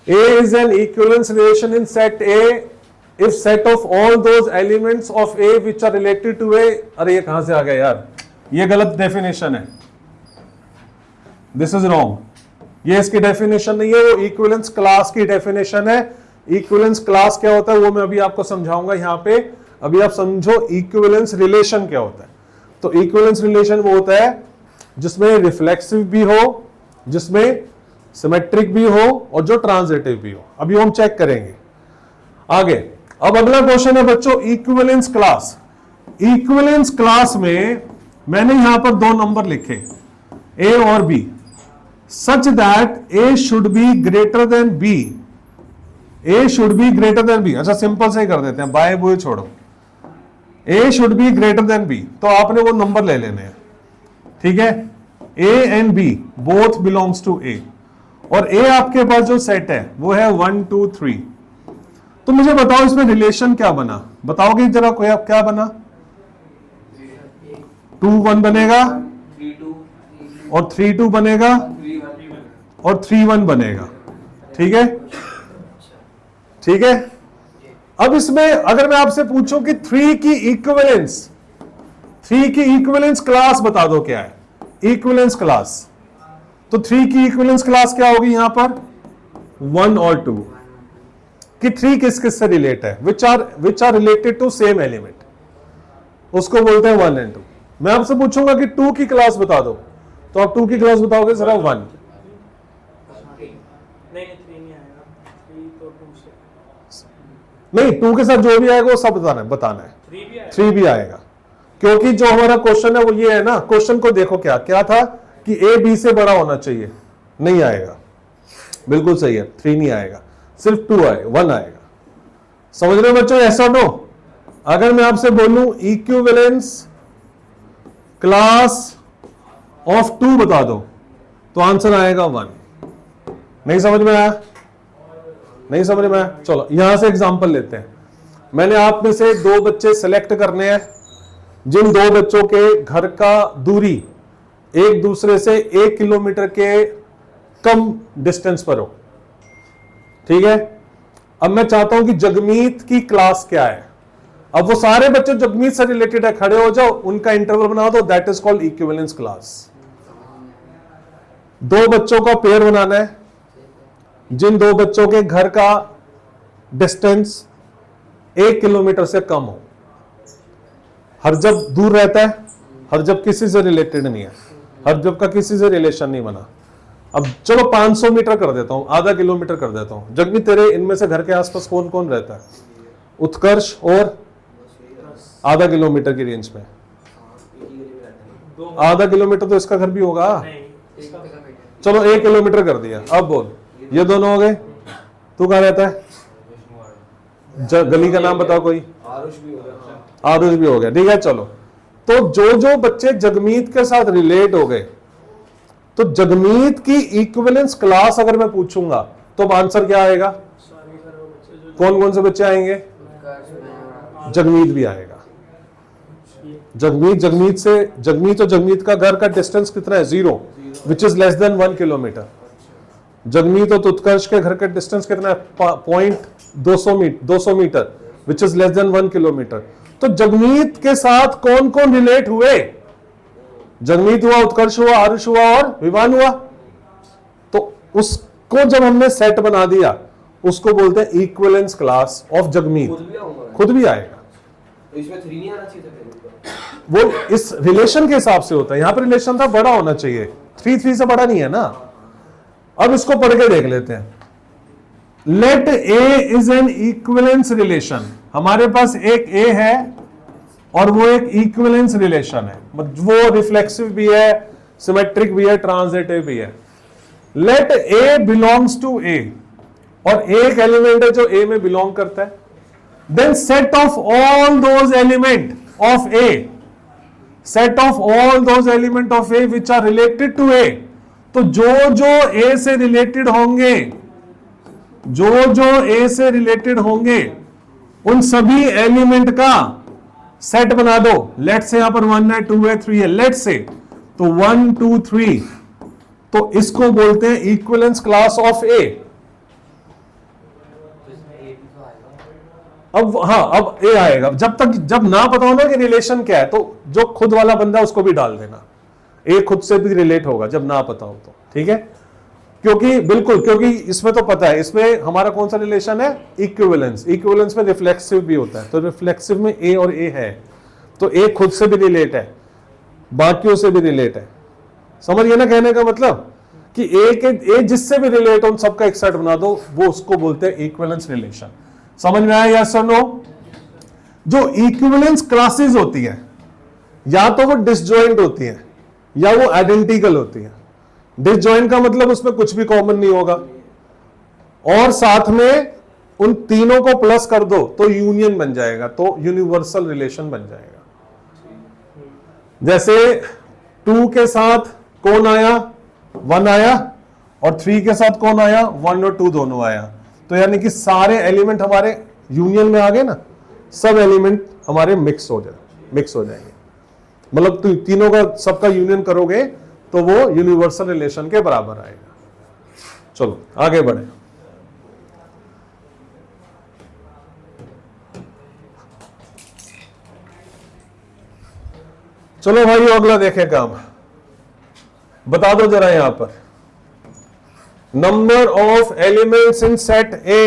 A is an equivalence relation in set A if set of all those elements of A which are related to A। अरे ये कहां से आ गया यार, ये गलत डेफिनेशन है, दिस इज रॉन्ग, ये इसकी डेफिनेशन नहीं है, वो इक्विवेलेंस क्लास की डेफिनेशन है। इक्विवेलेंस क्लास क्या होता है वो मैं अभी आपको समझाऊंगा यहां पे, अभी आप समझो इक्विवेलेंस रिलेशन क्या होता है। तो इक्विवेलेंस रिलेशन वो होता है जिसमें रिफ्लेक्सिव भी हो, जिसमें सिमेट्रिक भी हो, और जो ट्रांजिटिव भी हो। अभी हम चेक करेंगे आगे। अब अगला क्वेश्चन है बच्चों, इक्विवेलेंस क्लास। इक्विवेलेंस क्लास में मैंने यहां पर 2 नंबर लिखे, ए और B, such that A should be greater than B. A should be greater than B. अच्छा सिंपल से ही कर देते हैं, बाय बुए छोड़ो, A should be greater than B, तो आपने वो नंबर ले लेने हैं, ठीक है? A and B both belongs to A, और ए आपके पास जो सेट है वो है 1 2 3। तो मुझे बताओ इसमें रिलेशन क्या बना, बताओगे जरा कोई? आप क्या बना? 2 1 बनेगा, 3 2 और 3 2 बनेगा, 3 1 और 3 1 बनेगा, ठीक है? ठीक है। अब इसमें अगर मैं आपसे पूछूं कि 3 की इक्विवेलेंस क्लास बता दो क्या है इक्विवेलेंस क्लास, तो 3 की इक्विवेलेंस क्लास क्या होगी यहां पर? 1 और 2। कि 3 किस किस से रिलेट है? Which are related to same element. उसको बोलते हैं 1 and 2। मैं आपसे पूछूंगा कि 2 की क्लास बता दो, तो आप 2 की क्लास बताओगे सिर्फ 1। नहीं 3 नहीं आएगा, 3 तो 2 से नहीं, 2 के साथ जो भी आएगा वो सब बताना है 3 भी आएगा। 3 भी आएगा, क्योंकि जो हमारा क्वेश्चन है वो ये है ना। क्वेश्चन को देखो, क्या था कि ए बी से बड़ा होना चाहिए, नहीं आएगा, बिल्कुल सही है, 3 नहीं आएगा, सिर्फ 2 आएगा, 1 आएगा। समझ रहे हो बच्चों? ऐसा नो, अगर मैं आपसे बोलूं इक्विवेलेंस क्लास ऑफ 2 बता दो, तो आंसर आएगा 1। नहीं समझ में आया? नहीं समझ में आया? चलो यहां से एग्जांपल लेते हैं। मैंने आप में से 2 बच्चे सेलेक्ट करने हैं, जिन 2 बच्चों के घर का दूरी एक दूसरे से 1 किलोमीटर के कम डिस्टेंस पर हो, ठीक है। अब मैं चाहता हूं कि जगमीत की क्लास क्या है। अब वो सारे बच्चे जगमीत से रिलेटेड है, खड़े हो जाओ, उनका इंटरवल बना दो, that is called equivalence class. 2 बच्चों का पेयर बनाना है, जिन 2 बच्चों के घर का डिस्टेंस 1 किलोमीटर से कम हो। हर जब दूर रहता है, हर जब किसी से रिलेटेड नहीं है, हर जब का किसी से रिलेशन नहीं बना। अब चलो 500 मीटर कर देता हूं, आधा किलोमीटर कर देता हूं। जगमीत तेरे इनमें से घर के आसपास कौन कौन रहता है? उत्कर्ष और आधा किलोमीटर की रेंज में। आधा किलोमीटर तो इसका घर भी होगा। नहीं इसका चलो 1 किलोमीटर कर दिया। अब बोल, ये दोनों हो गए। तू कहाँ रहता है? गली का नाम बताओ कोई। आरुष भी हो गया। आरुष भी हो गया, ठीक है। चलो, तो जो बच्चे जगमीत के साथ रिलेट हो गए, तो जगमीत की इक्विवेलेंस क्लास अगर मैं पूछूंगा तो अब आंसर क्या आएगा? सारे बच्चे जो कौन कौन से बच्चे आएंगे? जगमीत भी आएगा। जगमीत और जगमीत का घर का डिस्टेंस कितना है? 0, which is less than 1 kilometre. Jagmeet और उत्कर्ष के घर का डिस्टेंस कितना है? 200 metre, which is less than 1 kilometre. तो जगमीत के साथ कौन कौन रिलेट हुए? जगमीत हुआ, उत्कर्ष हुआ, आरुष हुआ और विवान हुआ। तो उसको जब हमने सेट बना दिया, उसको बोलते हैं इक्विवेलेंस क्लास ऑफ जगमीत। खुद भी आऊंगा, खुद भी आएगा। तो इसमें 3 नहीं आना चाहिए था फिर। वो इस रिलेशन के हिसाब से होता है। यहां पर रिलेशन था बड़ा होना चाहिए, 3 से बड़ा नहीं है ना। अब इसको पढ़ के देख लेते हैं। Let A is an equivalence relation. हमारे पास एक ए है और वो एक इक्विवेलेंस रिलेशन है, वो रिफ्लेक्सिव भी है, सिमेट्रिक भी है, ट्रांजिटिव भी है। Late A belongs to A, और एक एलिमेंट है जो ए में बिलोंग करता है। Then set of all those element of A, set of all those element of A which are related to A. तो जो ए से रिलेटेड होंगे, जो ए से रिलेटेड होंगे, उन सभी एलिमेंट का सेट बना दो। लेट से यहां पर 1 है, 2 है, 3 है, लेट से, तो 1 2 3, तो इसको बोलते हैं इक्विवेलेंस क्लास ऑफ ए। अब हाँ, अब ए आएगा। जब ना पता हो ना कि रिलेशन क्या है, तो जो खुद वाला बंदा है उसको भी डाल देना। ए खुद से भी रिलेट होगा जब ना पता हो तो, ठीक है। क्योंकि इसमें तो पता है, इसमें हमारा कौन सा रिलेशन है? इक्विवेलेंस। इक्विवेलेंस में रिफ्लेक्सिव भी होता है, तो रिफ्लेक्सिव में ए और ए है, तो ए खुद से भी रिलेट है, बाकियों से भी रिलेट है। समझ गए ना कहने का मतलब? कि ए जिससे भी रिलेट हो, उन सबका एक सेट बना दो, वो उसको बोलते हैं इक्विवेलेंस रिलेशन। समझ में आया? यस और नो? जो इक्विवेलेंस क्लासेस होती है, या तो वो डिसजॉइंट होती है या वो आइडेंटिकल होती है। डिसजॉइंट का मतलब उसमें कुछ भी कॉमन नहीं होगा, और साथ में उन तीनों को प्लस कर दो तो यूनियन बन जाएगा, तो यूनिवर्सल रिलेशन बन जाएगा। जैसे 2 के साथ कौन आया? 1 आया, और 3 के साथ कौन आया? 1 और 2 दोनों आया। तो यानी कि सारे एलिमेंट हमारे यूनियन में आ गए ना, सब एलिमेंट हमारे मिक्स हो जाएंगे। मतलब तीनों का सबका यूनियन करोगे तो वो यूनिवर्सल रिलेशन के बराबर आएगा। चलो आगे बढ़े। चलो भाई अगला देखें काम। बता दो जरा यहां पर, number of elements in set A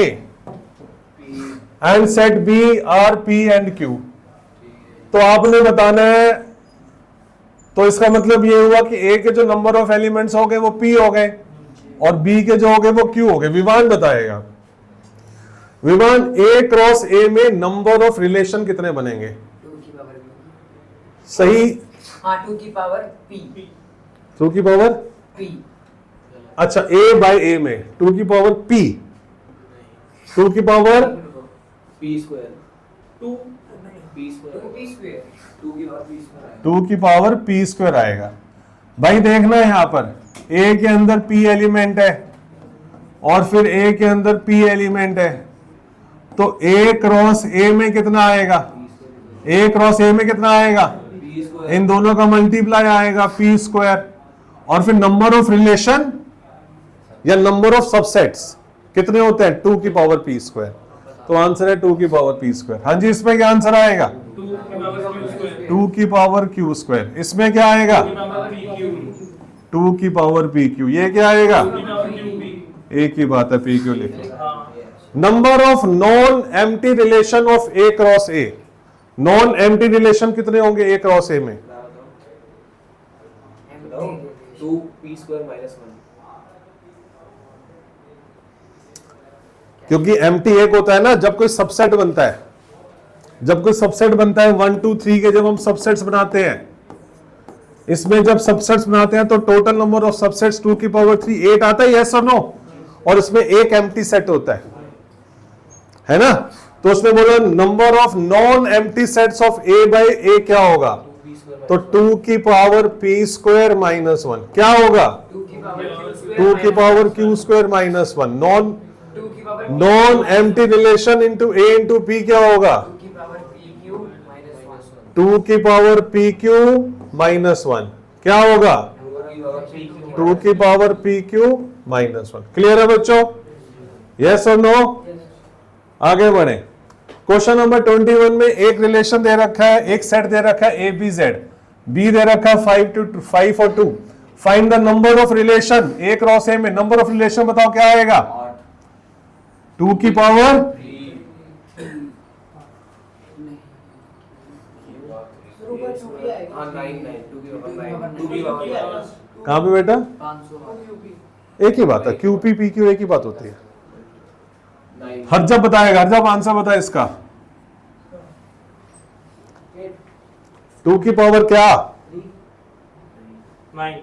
and set B are P and Q. तो आपने बताना है, तो इसका मतलब ये हुआ कि ए के जो नंबर ऑफ एलिमेंट्स हो गए वो पी हो गए और बी के जो हो गए वो क्यू हो गए। विवान बताएगा। विवान, ए क्रॉस ए में नंबर ऑफ रिलेशन कितने बनेंगे? 2 की पावर p। सही, हाँ 2 की पावर p। 2 की पावर, p। अच्छा ए बाय ए में 2 की पावर पी, 2 की power P square, 2 P square, 2p square. 2 की पावर पी स्क्वायर। 2 की पावर पी स्क्वायर आएगा। भाई देखना है यहां पर ए के अंदर पी एलिमेंट है और फिर ए के अंदर पी एलिमेंट है, तो ए क्रॉस ए में कितना आएगा? ए क्रॉस ए में कितना आएगा? पी स्क्वायर, इन दोनों का मल्टीप्लाई आएगा पी स्क्वायर, और फिर नंबर ऑफ रिलेशन या नंबर ऑफ सबसेट्स कितने होते हैं? 2 की पावर पी स्क्वायर। तो आंसर है 2 की पावर पी स्क्वायर। हाँ जी, इसमें क्या आंसर आएगा? 2 की पावर q स्क्वायर, 2 की पावर क्यू स्क्वायर। इसमें क्या आएगा? 2 की पावर pq, 2 की पावर पी क्यू। ये क्या आएगा? 2 की पावर qp। एक ही बात है, पी क्यू लिख लो। हाँ, number of non empty relation of A cross A. Non empty relation कितने होंगे ए क्रॉस ए में? बताओ 2 पी स्क्वायर माइनस 1। क्योंकि एम्प्टी एक होता है ना जब कोई सबसेट बनता है, जब कोई सबसेट बनता है 1 2 3 के जब हम सबसेट्स बनाते हैं, इसमें जब सबसेट्स बनाते हैं तो टोटल नंबर ऑफ सबसेट्स 2 की पावर 3 8 आता है, यस और नो? और इसमें एक एम्प्टी सेट होता है ना? तो उसने बोला number of non empty sets of A by A क्या होगा? तो 2 की पावर पी स्क्वायर माइनस 1 क्या होगा? 2 की पावर q स्क्वायर। 2 की power q square minus 1। Non 2 की power non empty relation into A into P क्या होगा? 2 की पावर pq माइनस 1। 2 की पावर पी क्यू माइनस 1 क्या होगा? 2 की power P Q minus 1। Clear है बच्चों? यस और नो? आगे बढ़े। क्वेश्चन नंबर 21 में एक रिलेशन दे रखा है, एक सेट दे रखा है ए बी जेड, बी दे रखा है 5 और 2। Find the number of relation A cross A में। नंबर ऑफ रिलेशन बताओ क्या आएगा? 2 की पावर शुरू पर 2p आएगा। हाँ 9 2 की पावर 9, 2 की पावर कहां पे बेटा? 500। qp। एक ही बात है, क्यू पी पी क्यू एक ही बात होती है। 9। हर जब बताएगा, हर जब आंसर बताए इसका। 2 की पावर क्या? 9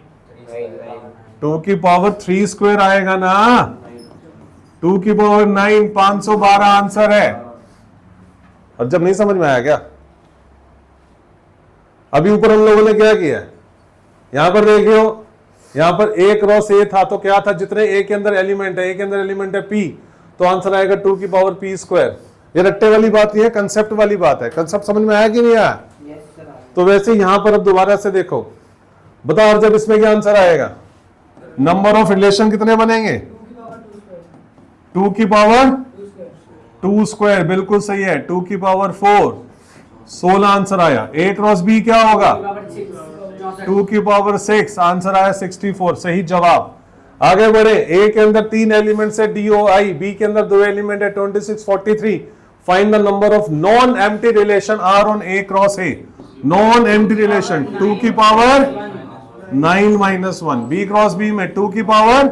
2 की पावर 3 स्क्वायर आएगा ना। 2 की पावर 9 512 आंसर है। और जब नहीं समझ में आया क्या? अभी ऊपर हम लोगों ने क्या किया? यहां पर देखियो, यहां पर ए क्रॉस ए था तो क्या था? जितने ए के अंदर एलिमेंट है, ए के अंदर एलिमेंट है पी, तो आंसर आएगा 2 की पावर पी स्क्वायर। ये रट्टे वाली बात नहीं है, कंसेप्ट वाली बात है। कंसेप्ट समझ में आया कि नहीं आया? Yes sir. तो वैसे यहां पर अब दोबारा से देखो, बताओ और जब इसमें क्या आंसर आएगा? नंबर ऑफ रिलेशन कितने बनेंगे? 2 की पावर 2 स्क्वायर, बिल्कुल सही है। 2 की पावर 4 16 आंसर आया। ए क्रॉस बी क्या होगा? 2 की पावर 6 आंसर आया 64, सही जवाब। आगे बढ़े। ए के अंदर 3 एलिमेंट है DOI, बी के अंदर 2 एलिमेंट है 26 43। Find the number of non empty relation R on A cross A. Non empty relation 2 की power 9 minus 1, B cross B में 2 की पावर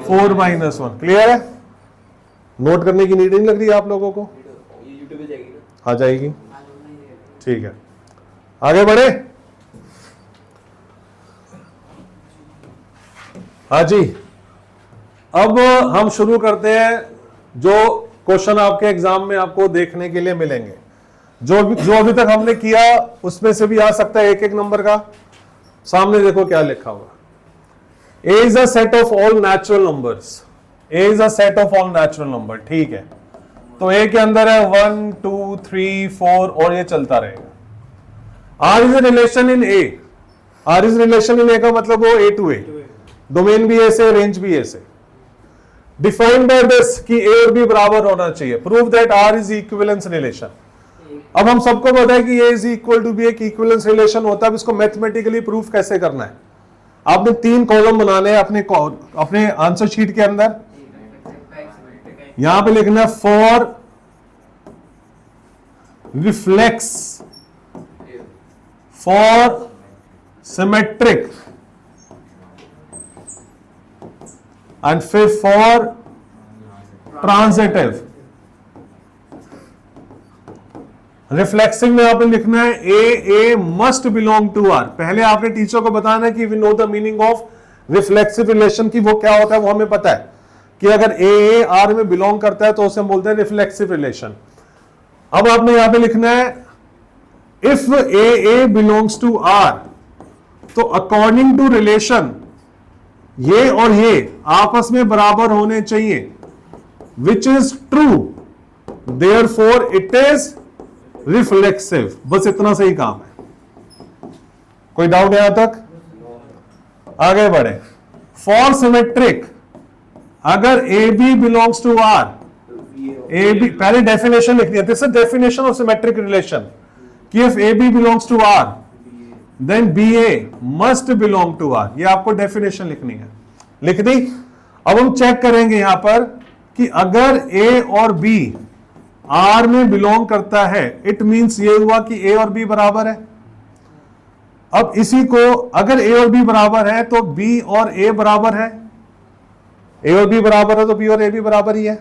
4 माइनस 1। क्लियर है? नोट करने की नीड नहीं लग रही है आप लोगों को? ये YouTube पे जाएगी ना? आ जाएगी, ठीक है। आगे बढ़े। हाँ जी, अब हम शुरू करते हैं जो क्वेश्चन आपके एग्जाम में आपको देखने के लिए मिलेंगे। जो अभी तक हमने किया उसमें से भी आ सकता है एक एक नंबर का। सामने देखो क्या लिखा हुआ। A is a set of all natural numbers. A is a set of all natural number, ठीक है। तो ए के अंदर है 1 2 3 4 और ये चलता रहेगा। R is a relation in A. R is relation in A का मतलब वो ए टू ए, डोमेन भी ऐसे, रेंज भी ऐसे। डिफाइंड बाय दिस कि ए और बी बराबर होना चाहिए। Prove that R is equivalence relation. अब हम सबको पता है कि A is equal to B एक इक्विवेलेंस रिलेशन होता है। इसको मैथमेटिकली प्रूफ कैसे करना है? आपने 3 कॉलम बनाने हैं अपने आंसर शीट के अंदर। यहां पे लिखना है for reflex for symmetric and फिर फॉर ट्रांजिटिव। रिफ्लेक्सिव में आपने लिखना है A must belong to R. पहले आपने टीचर को बताना है कि we know the meaning of reflexive relation की, वो क्या होता है वो हमें पता है कि अगर ए आर में बिलोंग करता है तो उसे हम बोलते हैं रिफ्लेक्सिव रिलेशन। अब आपने यहां पे लिखना है if A belongs to R, तो अकॉर्डिंग टू रिलेशन ये और ये आपस में बराबर होने चाहिए, which is true, therefore it is reflexive. बस इतना सही काम है। कोई डाउट यहां तक? आगे बढ़े। फॉर सिमेट्रिक, अगर A B belongs to R, A B, पहले डेफिनेशन लिखनी है, this is definition of symmetric relation कि if A B belongs to R then B A must belong to R. ये आपको डेफिनेशन लिखनी है, लिख दी। अब हम चेक करेंगे यहां पर कि अगर ए और बी आर में बिलोंग करता है, इट मींस ये हुआ कि ए और बी बराबर है। अब इसी को अगर ए और बी बराबर है तो बी और ए बराबर है, ए और बी बराबर है तो बी और ए भी बराबर ही है।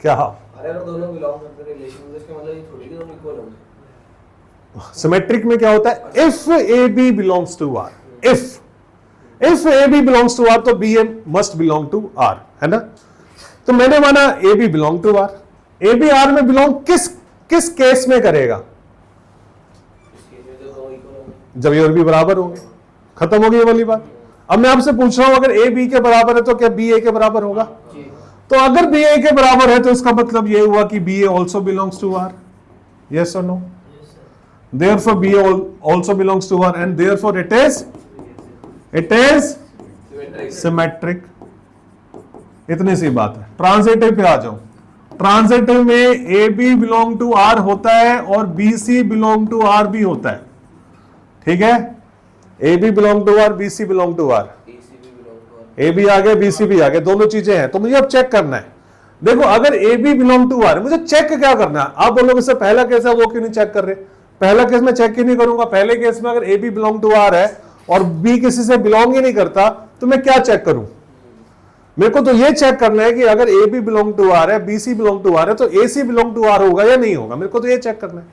क्या अरे अगर दोनों बिलोंग करते हैं रिलेशन में, इसका मतलब ये थोड़ी कि दोनों इक्वल होंगे। सिमेट्रिक में क्या होता है? If A B belongs to R, if A B belongs to R तो B A must belong to R, है ना। तो मैंने माना A B belong to R, A B R में बिलोंग किस केस में करेगा? जब ए और बी बराबर होंगे। खत्म हो गई ये वाली बात। अब मैं आपसे पूछ रहा हूं अगर ए बी के बराबर है तो क्या बी ए के बराबर होगा? तो अगर बी ए के बराबर है तो इसका मतलब ये हुआ कि B A also belongs to R. Yes और no? Therefore B A also belongs to R and therefore it is symmetric. इतनी सी बात है। ट्रांजिटिव पे आ जाओ। ट्रांजिटिव में A B belong to R होता है और B C belong to R भी होता है, ठीक है। A B belong to R, B C belong to R, A B आ गया बी सी भी आ गया, दोनों चीजें हैं। तो मुझे अब चेक करना है। देखो अगर A B belong to R, मुझे चेक क्या करना है? आप बोलोगे सर पहला केस है वो क्यों नहीं चेक कर रहे? पहला केस में चेक ही नहीं करूंगा। पहले केस में अगर A B belong to R है और बी किसी से बिलोंग ही नहीं करता तो मैं क्या चेक करूं? मेरे को तो ये चेक करना है कि अगर A B belong to R है, B C belong to R है, तो A C belong to R होगा या नहीं होगा? मेरे को तो ये चेक करना है।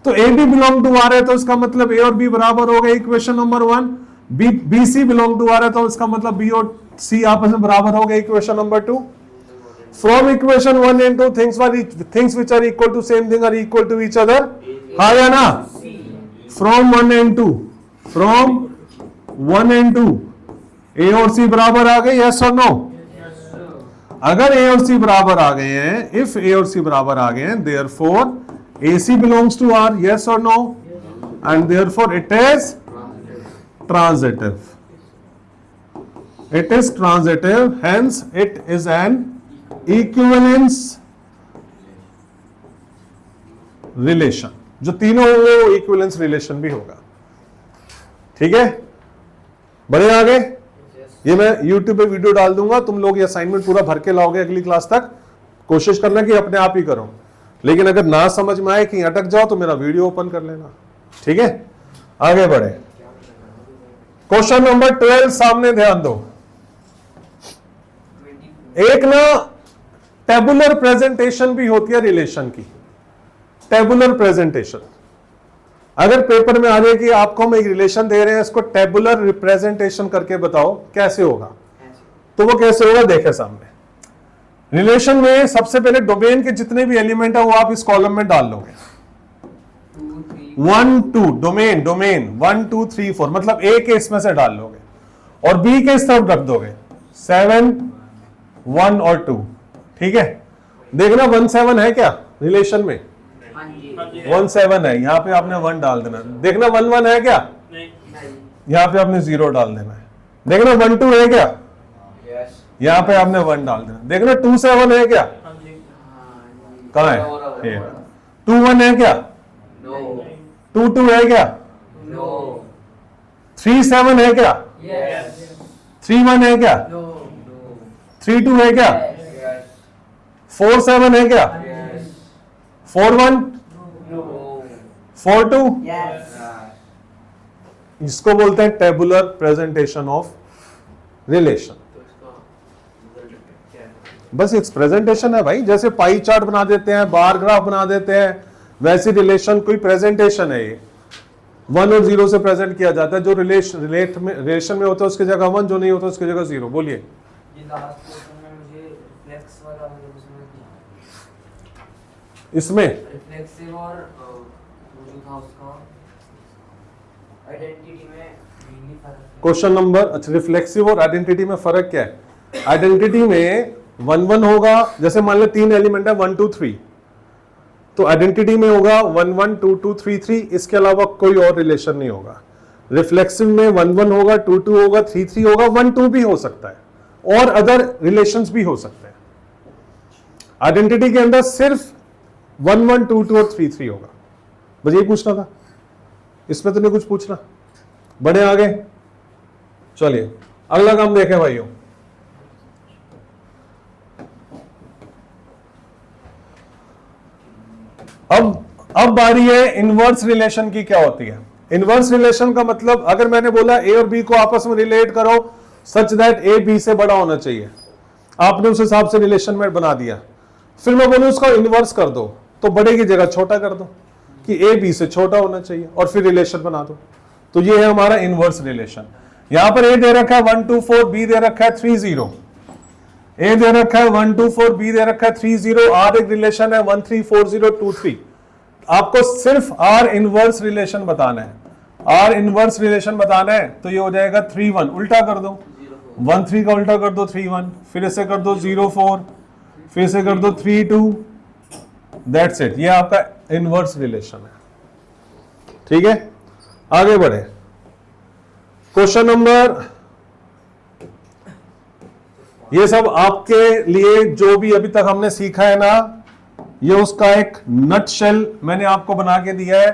तो A B belong to R है तो इसका मतलब ए और बी बराबर हो गए, equation number 1। B C belong to R है तो इसका मतलब बी और सी आपस में बराबर हो गए, equation number 2। From equation 1 and 2 things which are equal to same thing are equal to each other, हाँ या ना? From 1 and 2, from 1 and 2 A और सी बराबर आ गए, यस और नो? अगर ए और सी बराबर आ गए हैं, इफ ए और सी बराबर आ गए हैं, therefore A C belongs to R, yes और no? And therefore it is transitive. It is transitive, hence it is an equivalence relation। जो तीनों होंगे वो equivalence relation भी होगा, ठीक है। बढ़े आगे। ये मैं YouTube पे वीडियो डाल दूंगा, तुम लोग ये असाइनमेंट पूरा भर के लाओगे अगली क्लास तक। कोशिश करना कि अपने आप ही करो, लेकिन अगर ना समझ में आए कि अटक जाओ तो मेरा वीडियो ओपन कर लेना, ठीक है। आगे बढ़े। क्वेश्चन नंबर 12 सामने ध्यान दो। एक ना टेबुलर प्रेजेंटेशन भी होती है रिलेशन की। टेबुलर प्रेजेंटेशन, अगर पेपर में आ जाए कि आपको हम एक रिलेशन दे रहे हैं, इसको टेबुलर रिप्रेजेंटेशन करके बताओ कैसे होगा, तो वो कैसे होगा देखे सामने। रिलेशन में सबसे पहले डोमेन के जितने भी एलिमेंट है वो आप इस कॉलम में डाल लोगे। 1 2 डोमेन 1 2 3 4, मतलब ए के इसमें से डाल लोगे और बी के इस तरफ रख दोगे 7 1 और 2, ठीक है। देखना 1 7 है क्या रिलेशन में? 1 7 है, यहाँ पे आपने 1 डाल देना। देखना 1 1 है क्या? यहाँ पे आपने 0 डाल देना है। देखना 1 2 है क्या? यहाँ पे आपने 1 डाल देना। देखना 2 7 है क्या? कहाँ है? 2 1 है क्या? 2 2 है क्या? 3 7 है क्या? 3 1 है क्या? 3 2 है क्या? 4 7 है क्या? 4 1 4 2, यस इसको बोलते हैं टेबुलर प्रेजेंटेशन ऑफ रिलेशन। तो इसका रिजल्ट क्या है? बस एक प्रेजेंटेशन है भाई, जैसे पाई चार्ट बना देते हैं, बार ग्राफ बना देते हैं, वैसी रिलेशन कोई प्रेजेंटेशन है ये। 1 और 0 से प्रेजेंट किया जाता है, जो रिलेशन में होता है उसकी जगह 1, जो नहीं होता उसकी जगह 0। बोलिए। ये लास्ट क्वेश्चन में मुझे रिफ्लेक्स वाला मुझे समझ नहीं आया। इसमें रिफ्लेक्सिव और वो जो था उसका आइडेंटिटी में मेनली फर्क है। क्वेश्चन नंबर, अच्छा रिफ्लेक्सिव और आइडेंटिटी में फर्क क्या है? आइडेंटिटी में 1 1 होगा, जैसे मान ले 3 एलिमेंट है 1 2 3, तो आइडेंटिटी में होगा 1 1 2 2 3 3, इसके अलावा कोई और रिलेशन नहीं होगा। रिफ्लेक्सिव में 1 1 होगा, 2 2 होगा, 3 3 होगा, 1 2 भी हो सकता है और अदर रिलेशंस भी हो सकते हैं। आइडेंटिटी के अंदर सिर्फ 1 1 2 2 और 3 3 होगा। बस यही पूछना था, इसमें तो नहीं कुछ पूछना। बढ़े आगे, चलिए अगला काम देखें भाइयों। अब बारी है इनवर्स रिलेशन की। क्या होती है इनवर्स रिलेशन का मतलब? अगर मैंने बोला ए और बी को आपस में रिलेट करो सच दैट ए बी से बड़ा होना चाहिए, आपने उस हिसाब से रिलेशन में बना दिया, फिर मैं बोलूं उसको इनवर्स कर दो, तो बड़े की जगह छोटा कर दो कि ए बी से छोटा होना चाहिए और फिर रिलेशन बना दो। तो ये है हमारा इनवर्स रिलेशन। यहां पर ए दे रखा है 1 2 4, बी दे रखा है 3 0। ए दे रखा है 1 2 4, बी दे रखा है 3 0, आर एक रिलेशन है 1 3 4 0 2 3। आपको सिर्फ आर इनवर्स रिलेशन बताना है। आर इनवर्स रिलेशन बताना है तो ये हो जाएगा 3 1, उल्टा कर दो 1 3 का उल्टा कर दो 3 1, फिर इसे कर दो 0 4, फिर इसे कर दो 3 2, दैट्स इट। ये आपका इनवर्स रिलेशन है। ठीक है, आगे बढ़े। क्वेश्चन नंबर, ये सब आपके लिए जो भी अभी तक हमने सीखा है ना, ये उसका एक नटशेल मैंने आपको बना के दिया है।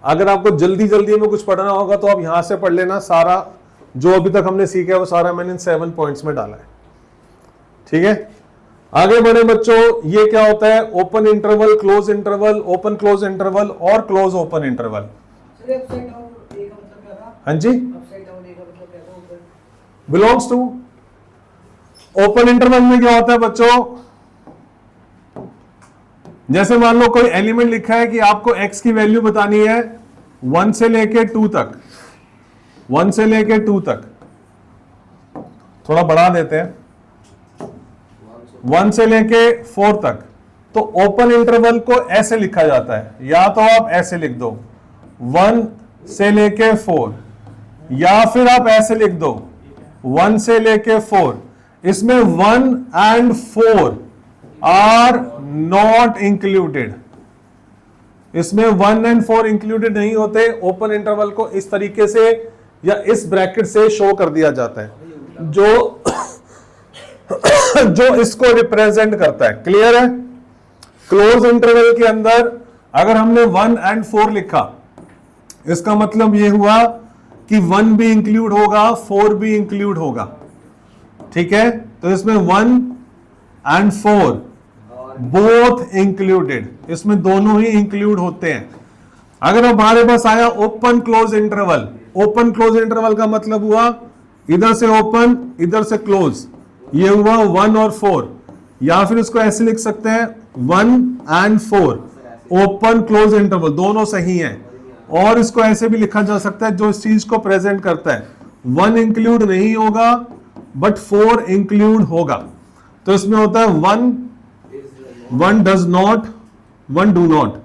अगर आपको जल्दी जल्दी में कुछ पढ़ना होगा तो आप यहां से पढ़ लेना। सारा जो अभी तक हमने सीखा है वो सारा मैंने इन 7 पॉइंट्स में डाला है। ठीक है, आगे बढ़े बच्चों। ये क्या होता है? Open interval, close interval, open close interval और close open interval. Sir upside down A का मतलब क्या था? हाँ जी, अपसाइड डाउन ए का मतलब क्या था? ऊपर बिलोंग्स टू। ओपन इंटरवल में क्या होता है बच्चों? जैसे मान लो कोई एलिमेंट लिखा है कि आपको x की वैल्यू बतानी है 1 से लेके 2 तक, 1 से लेके 2 तक, थोड़ा बढ़ा देते हैं 1 से लेके 4 तक। तो ओपन इंटरवल को ऐसे लिखा जाता है, या तो आप ऐसे लिख दो 1 से लेके 4, या फिर आप ऐसे लिख दो 1 से लेके 4। इसमें 1 and 4 आर नॉट इंक्लूडेड। इसमें 1 and 4 इंक्लूडेड नहीं होते। ओपन इंटरवल को इस तरीके से या इस ब्रैकेट से शो कर दिया जाता है जो जो इसको रिप्रेजेंट करता है। क्लियर है? क्लोज इंटरवल के अंदर अगर हमने 1 and 4 लिखा, इसका मतलब यह हुआ कि 1 भी इंक्लूड होगा, 4 भी इंक्लूड होगा। ठीक है, तो इसमें 1 and 4 बोथ इंक्लूडेड, इसमें दोनों ही इंक्लूड होते हैं। अगर हमारे पास आया open close interval, open close interval का मतलब हुआ इधर से ओपन इधर से क्लोज, ये हुआ 1 और 4, या फिर इसको ऐसे लिख सकते हैं 1 and 4 ओपन क्लोज इंटरवल, दोनों सही हैं। और इसको ऐसे भी लिखा जा सकता है जो इस चीज को प्रेजेंट करता है, 1 इंक्लूड नहीं होगा बट 4 इंक्लूड होगा। तो इसमें होता है 1 does not, 1 do not,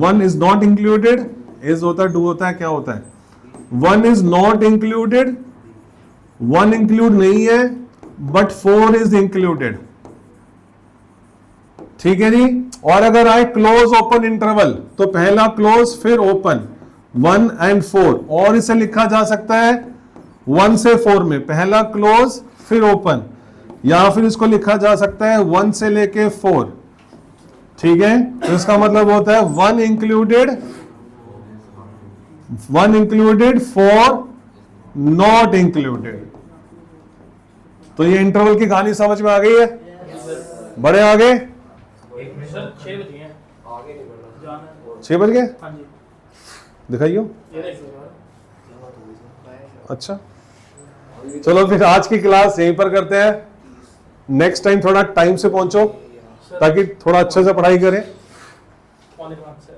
1 is not included, is होता है, do होता है, क्या होता है? 1 is not included, 1 include नहीं है but 4 is included। ठीक है जी। और अगर आए क्लोज ओपन इंटरवल तो पहला क्लोज फिर ओपन, 1 and 4, और इसे लिखा जा सकता है 1 से 4 में पहला क्लोज फिर ओपन, या फिर इसको लिखा जा सकता है 1 से लेके 4। ठीक है, तो इसका मतलब होता है 1 इंक्लूडेड, 4 नॉट इंक्लूडेड। तो ये इंटरवल की कहानी समझ में आ गई है? बड़े आगे। सर 6 बजे हैं आगे नहीं बढ़ना जाना है। 6 बज गए, हाँ जी दिखाइयो। ये देखिए अच्छा चलो फिर आज की क्लास यहीं पर करते हैं। नेक्स्ट टाइम थोड़ा टाइम से पहुंचो ताकि थोड़ा अच्छे से पढ़ाई करें। पौने 5 से